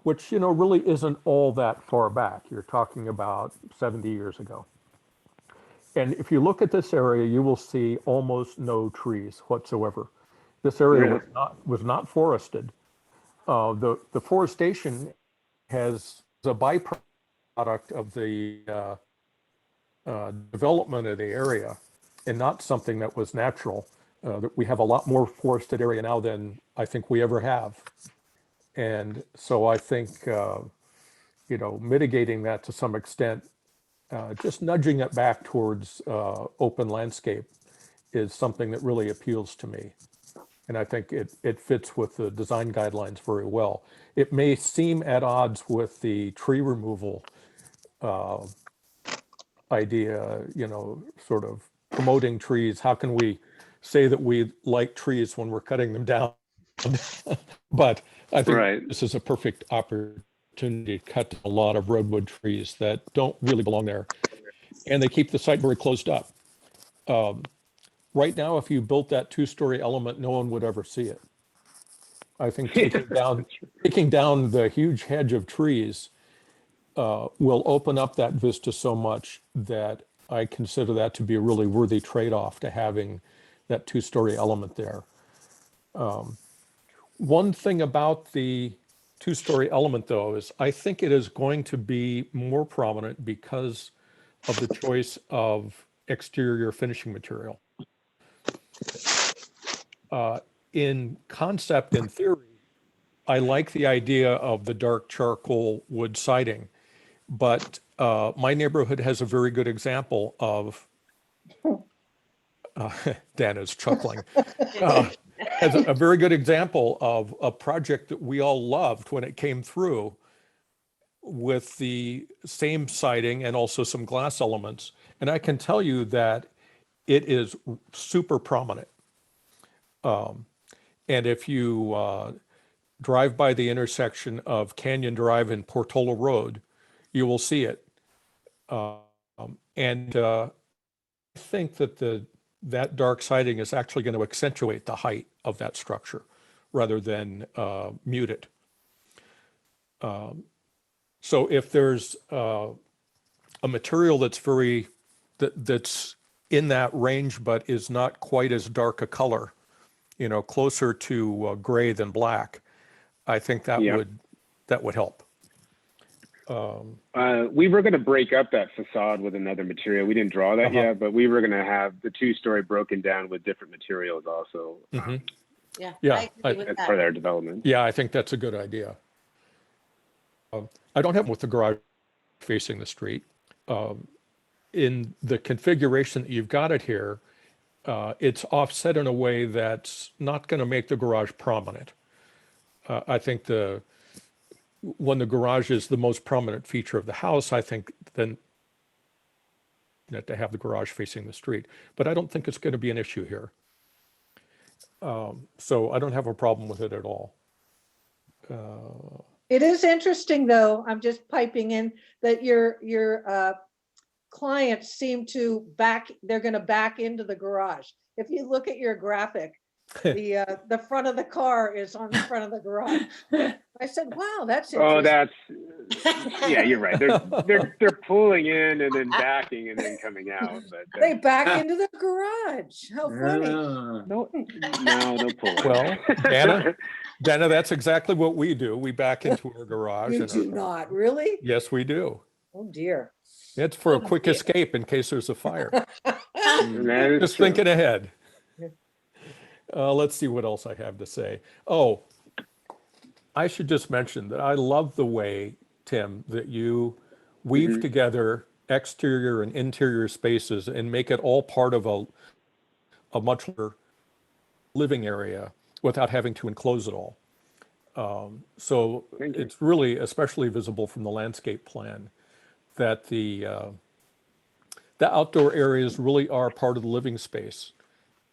which, you know, really isn't all that far back. You're talking about 70 years ago. And if you look at this area, you will see almost no trees whatsoever. This area was not forested. The forestation has a byproduct of the development of the area, and not something that was natural. That we have a lot more forested area now than I think we ever have. And so I think, you know, mitigating that to some extent just nudging it back towards open landscape is something that really appeals to me. And I think it fits with the design guidelines very well. It may seem at odds with the tree removal idea, sort of promoting trees. How can we say that we like trees when we're cutting them down? But I think this is a perfect opportunity to cut a lot of redwood trees that don't really belong there. And they keep the site very closed up. Right now, if you built that two-story element, no one would ever see it. I think taking down the huge hedge of trees will open up that vista so much that I consider that to be a really worthy trade-off to having that two-story element there. One thing about the two-story element, though, is I think it is going to be more prominent because of the choice of exterior finishing material. In concept and theory, I like the idea of the dark charcoal wood siding, but my neighborhood has a very good example of, Dan is chuckling, has a very good example of a project that we all loved when it came through with the same siding and also some glass elements. And I can tell you that it is super prominent. And if you drive by the intersection of Canyon Drive and Portola Road, you will see it. And I think that that dark siding is actually going to accentuate the height of that structure rather than mute it. So if there's a material that's that's in that range but is not quite as dark a color, closer to gray than black, I think that would help. We were going to break up that facade with another material. We didn't draw that yet, but we were going to have the two-story broken down with different materials also. Yeah, I agree with as that. part of their development. Yeah, I think that's a good idea. I don't have with the garage facing the street. In the configuration that you've got it here, it's offset in a way that's not going to make the garage prominent. I think when the garage is the most prominent feature of the house, I think then to have the garage facing the street. But I don't think it's going to be an issue here. So I don't have a problem with it at all. It is interesting, though, I'm just piping in, that your clients seem to they're going to back into the garage. If you look at your graphic, the front of the car is on the front of the garage. I said, wow, that's interesting. Yeah, you're right. They're pulling in and then backing and then coming out. But they back into the garage. How funny. No, don't pull in. Well, Dana, that's exactly what we do. We back into our garage. You do not, really? Yes, we do. Oh, dear. It's for a quick escape in case there's a fire. Just Just thinking ahead. Let's see what else I have to say. Oh, I should just mention that I love the way, Tim, that you weave together exterior and interior spaces and make it all part of a much larger living area without having to enclose it all. So it's really especially visible from the landscape plan that the outdoor areas really are part of the living space.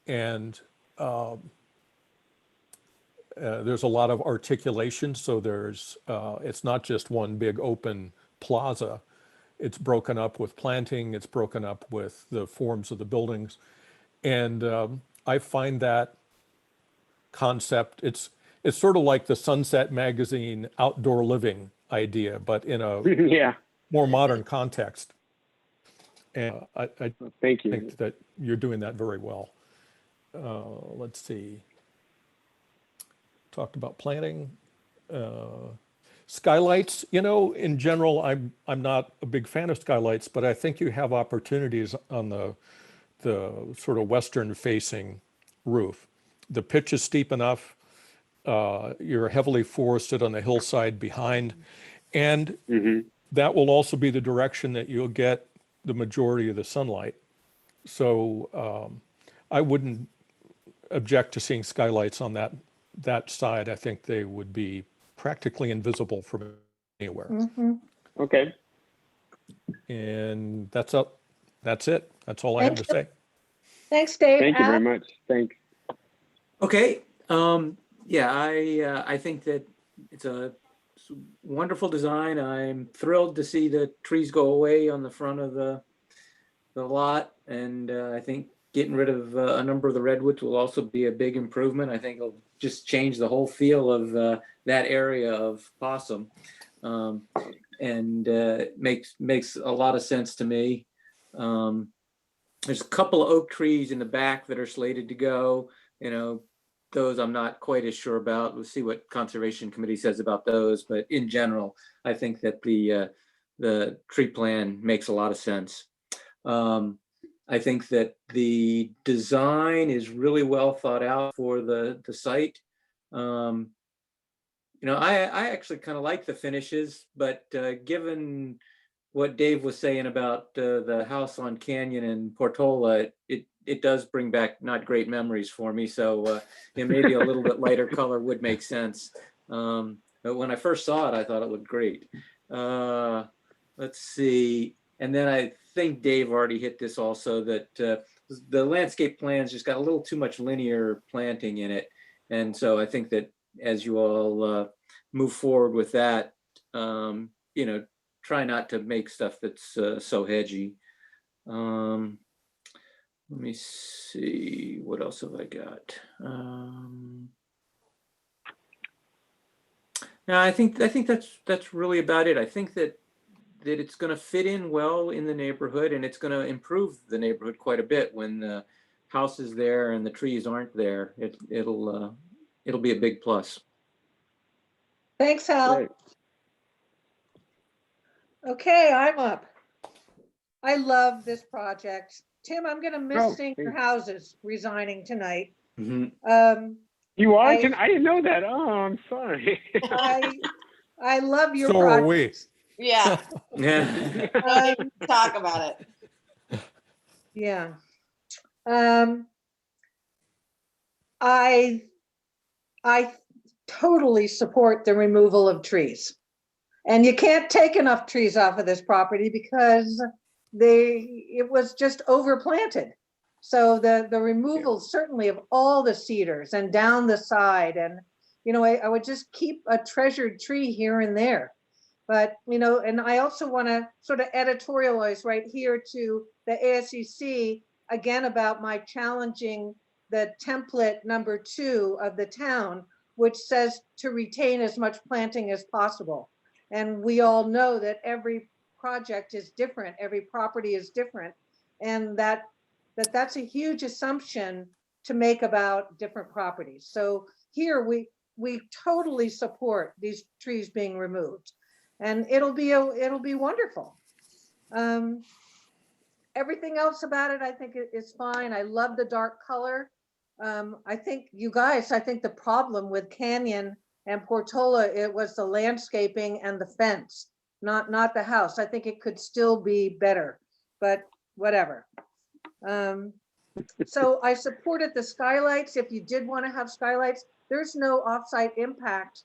And there's a lot of articulation. So it's not just one big open plaza. It's broken up with planting. It's broken up with the forms of the buildings. And I find that concept, it's sort of like the Sunset Magazine outdoor living idea, but in a more modern context. And I Thank you. think that you're doing that very well. Let's see. Talked about planning. Skylights, in general, I'm not a big fan of skylights, but I think you have opportunities on the sort of western facing roof. The pitch is steep enough. You're heavily forested on the hillside behind. And that will also be the direction that you'll get the majority of the sunlight. So I wouldn't object to seeing skylights on that side. I think they would be practically invisible from anywhere. Okay. And that's it. That's all I have to say. Thanks, Dave. Thank you Al? very much. Thanks. Okay, yeah, I think that it's a wonderful design. I'm thrilled to see the trees go away on the front of the lot, and I think getting rid of a number of the redwoods will also be a big improvement. I think it'll just change the whole feel of that area of Possum, and makes a lot of sense to me. There's a couple of oak trees in the back that are slated to go. You know, those I'm not quite as sure about. We'll see what Conservation Committee says about those. But in general, I think that the tree plan makes a lot of sense. I think that the design is really well thought out for the site. You know, I actually kind of like the finishes, but given what Dave was saying about the house on Canyon and Portola, it does bring back not great memories for me. So maybe a little bit lighter color would make sense. But when I first saw it, I thought it looked great. Let's see. And then I think Dave already hit this also, that the landscape plans just got a little too much linear planting in it. And so I think that as you all move forward with that, you know, try not to make stuff that's so hedgy. Let me see, what else have I got? No, I think that's really about it. I think that it's going to fit in well in the neighborhood, and it's going to improve the neighborhood quite a bit when the house is there and the trees aren't there. It'll be a big plus. Thanks, Al. Great. Okay, I'm up. I love this project. Tim, I'm gonna miss Oh, seeing your thanks. houses resigning tonight. Mm-hmm. You are? I- I didn't know that. Oh, I'm sorry. I love your So are we. project. Yeah, Yeah. don't even talk about it. Yeah. I totally support the removal of trees. And you can't take enough trees off of this property because it was just overplanted. So the removal certainly of all the cedars and down the side, and you know, I would just keep a treasured tree here and there. But you know, and I also want to sort of editorialize right here to the ASCC again about my challenging the template number 2 of the town, which says to retain as much planting as possible. And we all know that every project is different, every property is different, and that's a huge assumption to make about different properties. So here we totally support these trees being removed, and it'll be wonderful. Everything else about it, I think is fine. I love the dark color. I think the problem with Canyon and Portola, it was the landscaping and the fence, not the house. I think it could still be better, but whatever. So I supported the skylights. If you did want to have skylights, there's no offsite impact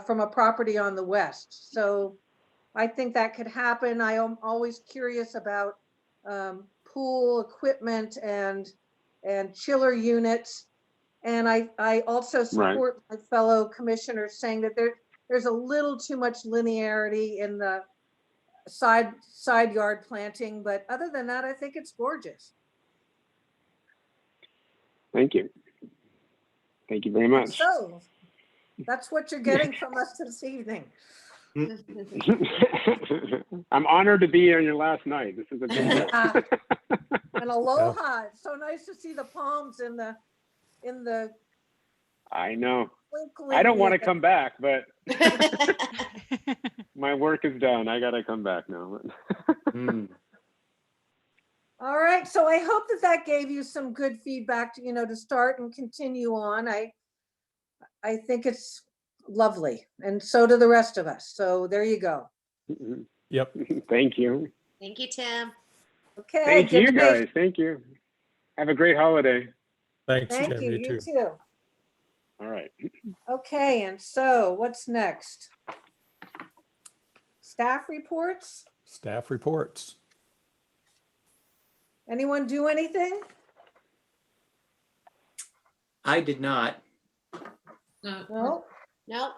from a property on the west. So I think that could happen. I am always curious about pool equipment and chiller units. And I also support my fellow commissioners saying that there's a little too much linearity in the side yard planting, but other than that, I think it's gorgeous. Thank you. Thank you very much. So that's what you're getting from us this evening. I'm honored to be here on your last night. This is a big deal. And aloha. It's so nice to see the palms in the I know. twinkling. I don't want to come back, but my work is done. I got to come back now. All right, so I hope that gave you some good feedback to, to start and continue on. I think it's lovely, and so do the rest of us. So there you go. Yep. Thank you. Thank you, Tim. Okay. Thank you, Divination- guys. Thank you. Have a great holiday. Thanks, Thank Jim, you, you you too. too. All right. Okay, and so what's next? Staff reports? Staff reports. Anyone do anything? I did not. No? Nope.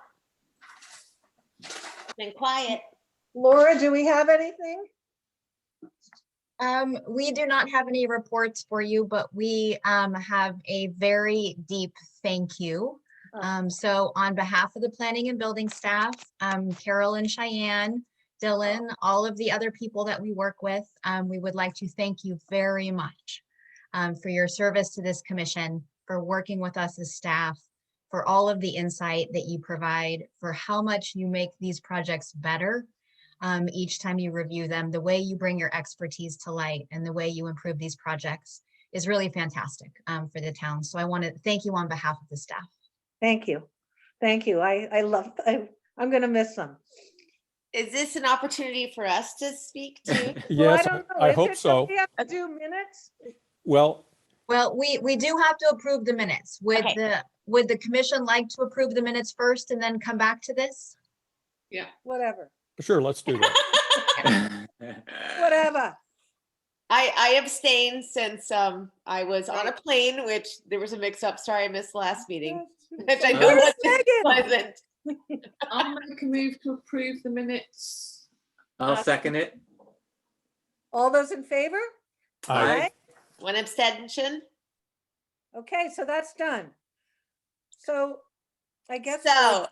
Been quiet. Laura, do we have anything? We do not have any reports for you, but we have a very deep thank you. So on behalf of the planning and building staff, Carol and Cheyenne, Dylan, all of the other people that we work with, we would like to thank you very much for your service to this commission, for working with us as staff, for all of the insight that you provide, for how much you make these projects better each time you review them. The way you bring your expertise to light and the way you improve these projects is really fantastic for the town. So I want to thank you on behalf of the staff. Thank you. Thank you. I'm going to miss them. Is this an opportunity for us to speak too? Well, Yes, don't know. I Is hope it- so. don't we have to do minutes? Well, Well, we do have to approve the minutes. Okay. Would the commission like to approve the minutes first and then come back to this? Whatever, sure, let's do that. whatever. I abstained since I was on a plane, which there was a mix-up. Sorry, I missed the last meeting. Which I know Where's wasn't Megan? pleasant. I'll make a move to approve the minutes. I'll second it. All those in favor? Aye. One abstention. Okay, so that's done. So I guess. So.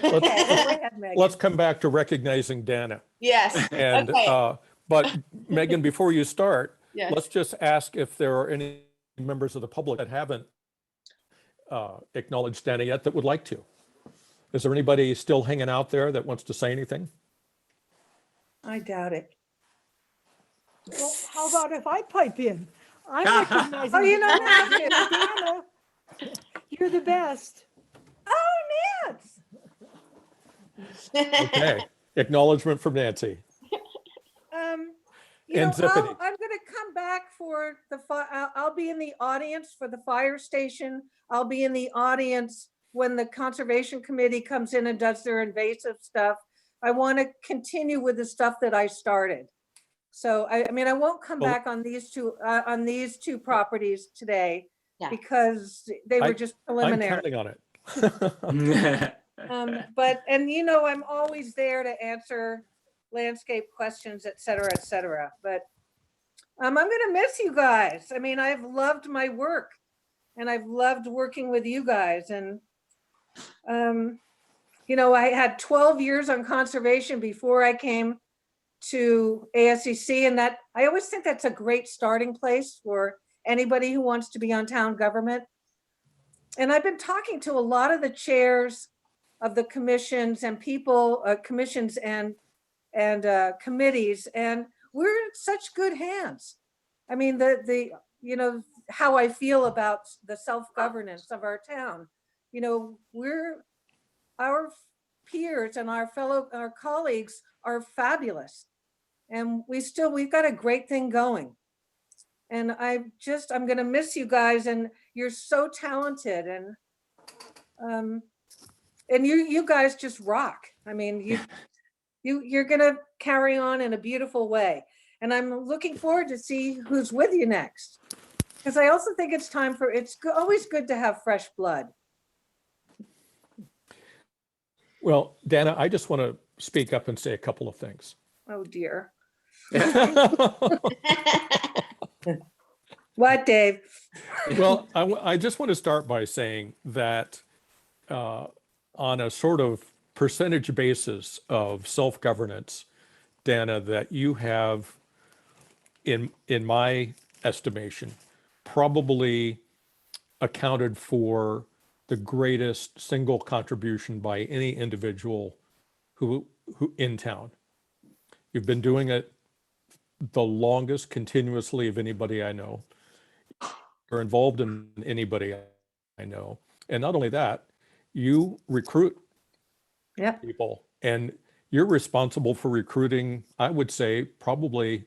Okay, go ahead, Megan. Let's come back to recognizing Dana. Yes. And, Okay. but Megan, before you start, Yes. let's just ask if there are any members of the public that haven't acknowledged Dana yet that would like to. Is there anybody still hanging out there that wants to say anything? I doubt it. Well, how about if I pipe in? I'm recognizing. Oh, you that don't have to. Dana, you're the best. Oh, Nance. Okay, acknowledgement from Nancy. You know, And Zippity. I'm gonna come back for the, I'll be in the audience for the fire station. I'll be in the audience when the conservation committee comes in and does their invasive stuff. I want to continue with the stuff that I started. So I mean, I won't come Well- back on these two properties today Yeah. because they were just I'm preliminary. counting on it. But, and you know, I'm always there to answer landscape questions, et cetera, but I'm gonna miss you guys. I mean, I've loved my work and I've loved working with you guys and, you know, I had 12 years on conservation before I came to ASCC, and that, I always think that's a great starting place for anybody who wants to be on town government. And I've been talking to a lot of the chairs of the commissions and people, commissions and committees, and we're in such good hands. I mean, you know, how I feel about the self-governance of our town. You know, our peers and our colleagues are fabulous. And we've got a great thing going. And I'm gonna miss you guys, and you're so talented, and you guys just rock. I mean, you're gonna carry on in a beautiful way. And I'm looking forward to see who's with you next. Because I also think it's time for, always good to have fresh blood. Well, Dana, I just want to speak up and say a couple of things. Oh dear. What, Dave? Well, I just want to start by saying that on a sort of percentage basis of self-governance, Dana, that you have, in my estimation, probably accounted for the greatest single contribution by any individual who in town. You've been doing it the longest continuously of anybody I know. You're involved in anybody I know. And not only that, you recruit Yep. people, and you're responsible for recruiting, I would say, probably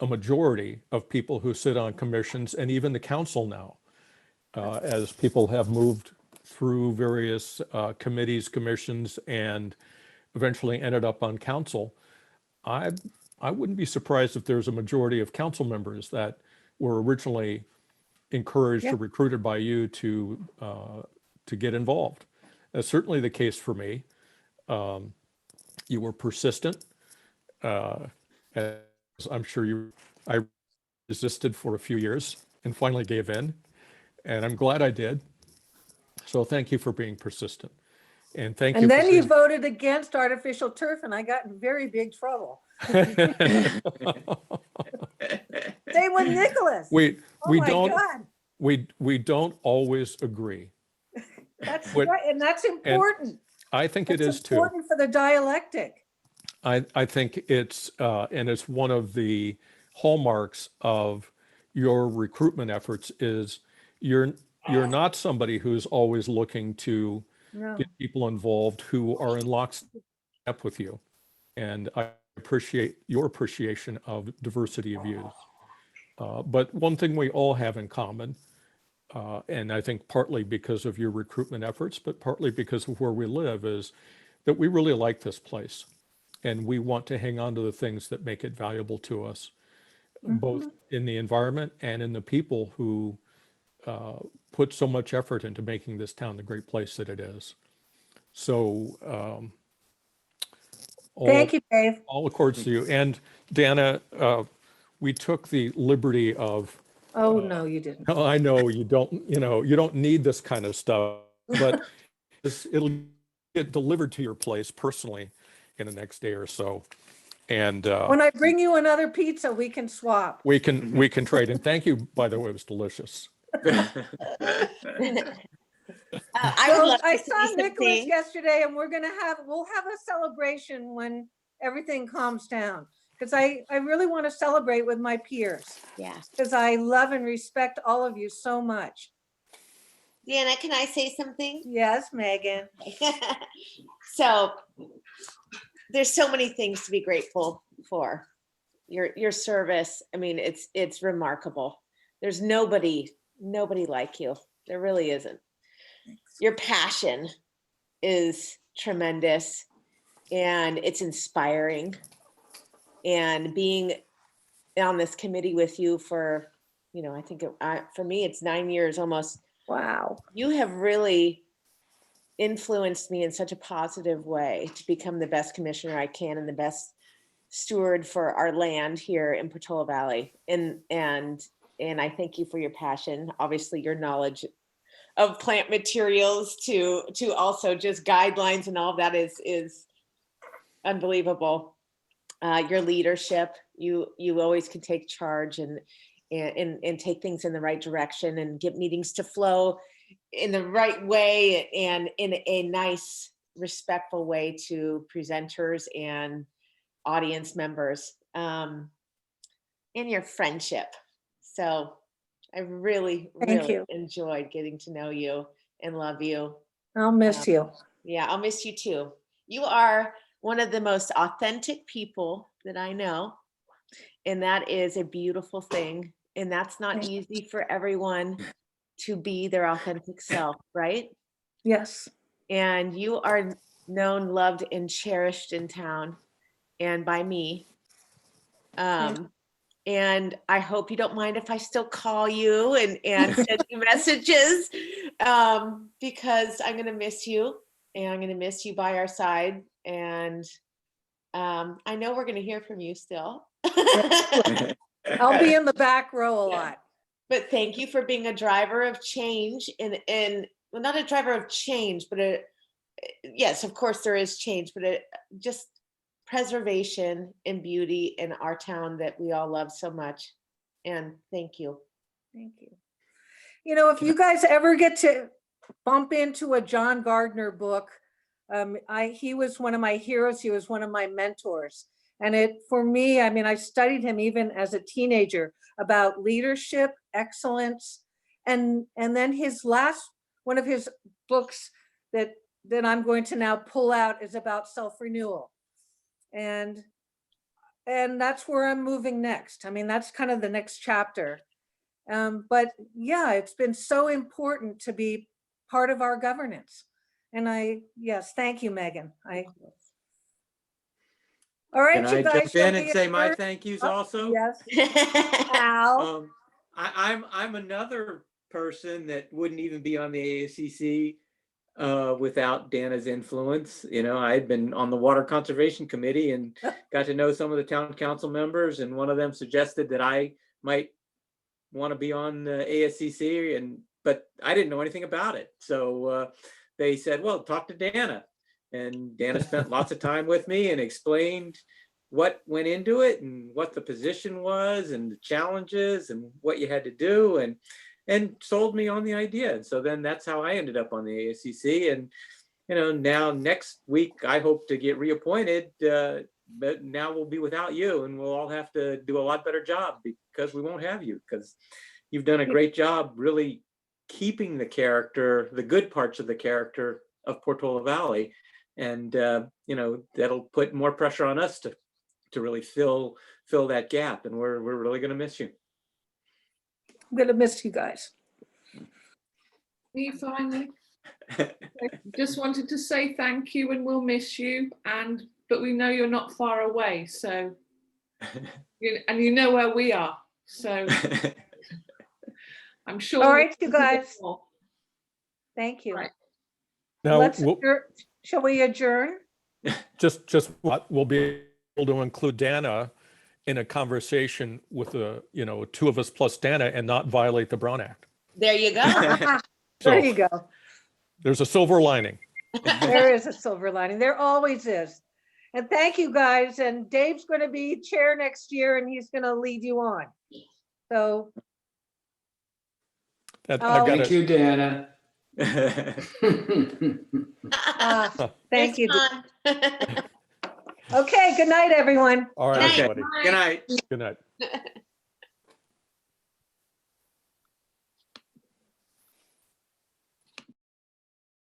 a majority of people who sit on commissions and even the council now, as people have moved through various committees, commissions, and eventually ended up on council. I wouldn't be surprised if there's a majority of council members that were originally encouraged or recruited by you to get involved. That's certainly the case for me. You were persistent. As I'm sure I resisted for a few years and finally gave in, and I'm glad I did. So thank you for being persistent. And thank you. And for then you saying- voted against artificial turf and I got in very big trouble. Same with Nicholas. we Oh we my don't God. we don't always agree. That's What- right. And that's important. I think it That's is too. important for the dialectic. I think it's and it's one of the hallmarks of your recruitment efforts is you're not somebody who's always looking to No. get people involved who are in lockstep with you. And I appreciate your appreciation of diversity of views. But one thing we all have in common, and I think partly because of your recruitment efforts, but partly because of where we live, is that we really like this place. And we want to hang on to the things that make it valuable to us, both in the environment and in the people who put so much effort into making this town the great place that it is. So Thank you, Dave. all accords to you. And Dana, we took the liberty of, Oh, no, you didn't. I know you don't need this kind of stuff, but it'll get delivered to your place personally in the next day or so. And When I bring you another pizza, we can swap. we can trade. And thank you, by the way, it was delicious. I would love I to saw say Nicholas something. yesterday and we'll have a celebration when everything calms down. Because I really want to celebrate with my peers. Yeah. Because I love and respect all of you so much. Deanna, can I say something? Yes, Megan. So there's so many things to be grateful for. Your service, I mean, it's remarkable. There's nobody like you. There really isn't. Your passion is tremendous and it's inspiring. And being on this committee with you for, I think for me, it's 9 years almost. Wow. You have really influenced me in such a positive way to become the best commissioner I can and the best steward for our land here in Portola Valley. And I thank you for your passion, obviously your knowledge of plant materials to also just guidelines and all of that is unbelievable. Your leadership, you always can take charge and take things in the right direction and get meetings to flow in the right way and in a nice, respectful way to presenters and audience members, and your friendship. So I really enjoyed getting to know you and love you. I'll miss you. Yeah, I'll miss you too. You are one of the most authentic people that I know. And that is a beautiful thing. And that's not easy for everyone to be their authentic self, right? Yes. And you are known, loved, and cherished in town and by me. And I hope you don't mind if I still call you and send you messages, because I'm going to miss you and I'm going to miss you by our side. And I know we're going to hear from you still. I'll be in the back row a lot. But thank you for being a driver of change and well, not a driver of change, but yes, of course there is change, but just preservation and beauty in our town that we all love so much. And thank you. Thank you. If you guys ever get to bump into a John Gardner book, he was one of my heroes. He was one of my mentors. And for me, I mean, I studied him even as a teenager about leadership, excellence. And then one of his books that I'm going to now pull out is about self-renewal. And that's where I'm moving next. I mean, that's kind of the next chapter. But yeah, it's been so important to be part of our governance. And yes, thank you, Megan. All right, Can you I guys. jump shall in and we say my adjourn? thank yous Oh, also? Yes. Al, I'm another person that wouldn't even be on the ASCC without Dana's influence. You know, I had been on the Water Conservation Committee and got to know some of the town council members, and one of them suggested that I might want to be on the ASCC, but I didn't know anything about it. So they said, well, talk to Dana. And Dana spent lots of time with me and explained what went into it and what the position was and the challenges and what you had to do, and sold me on the idea. And so then that's how I ended up on the ASCC. And, you know, now next week, I hope to get reappointed, but now we'll be without you, and we'll all have to do a lot better job because we won't have you, because you've done a great job really keeping the character, the good parts of the character of Portola Valley. And, you know, that'll put more pressure on us to really fill that gap. And we're really going to miss you. I'm gonna miss you guys. Me finally. I just wanted to say thank you, and we'll miss you. But we know you're not far away, so you know where we are. So I'm sure. All right, you guys. Thank you. Right. Now, Shall we adjourn? just what we'll be able to include Dana in a conversation with two of us plus Dana and not violate the Brown Act. There you go. There you go. There's a silver lining. There is a silver lining. There always is. And thank you guys. And Dave's going to be chair next year, and he's going to lead you on. So. Thank you, Dana. Thank you. Okay. Good night, everyone. All right, everybody. Good night. Good night.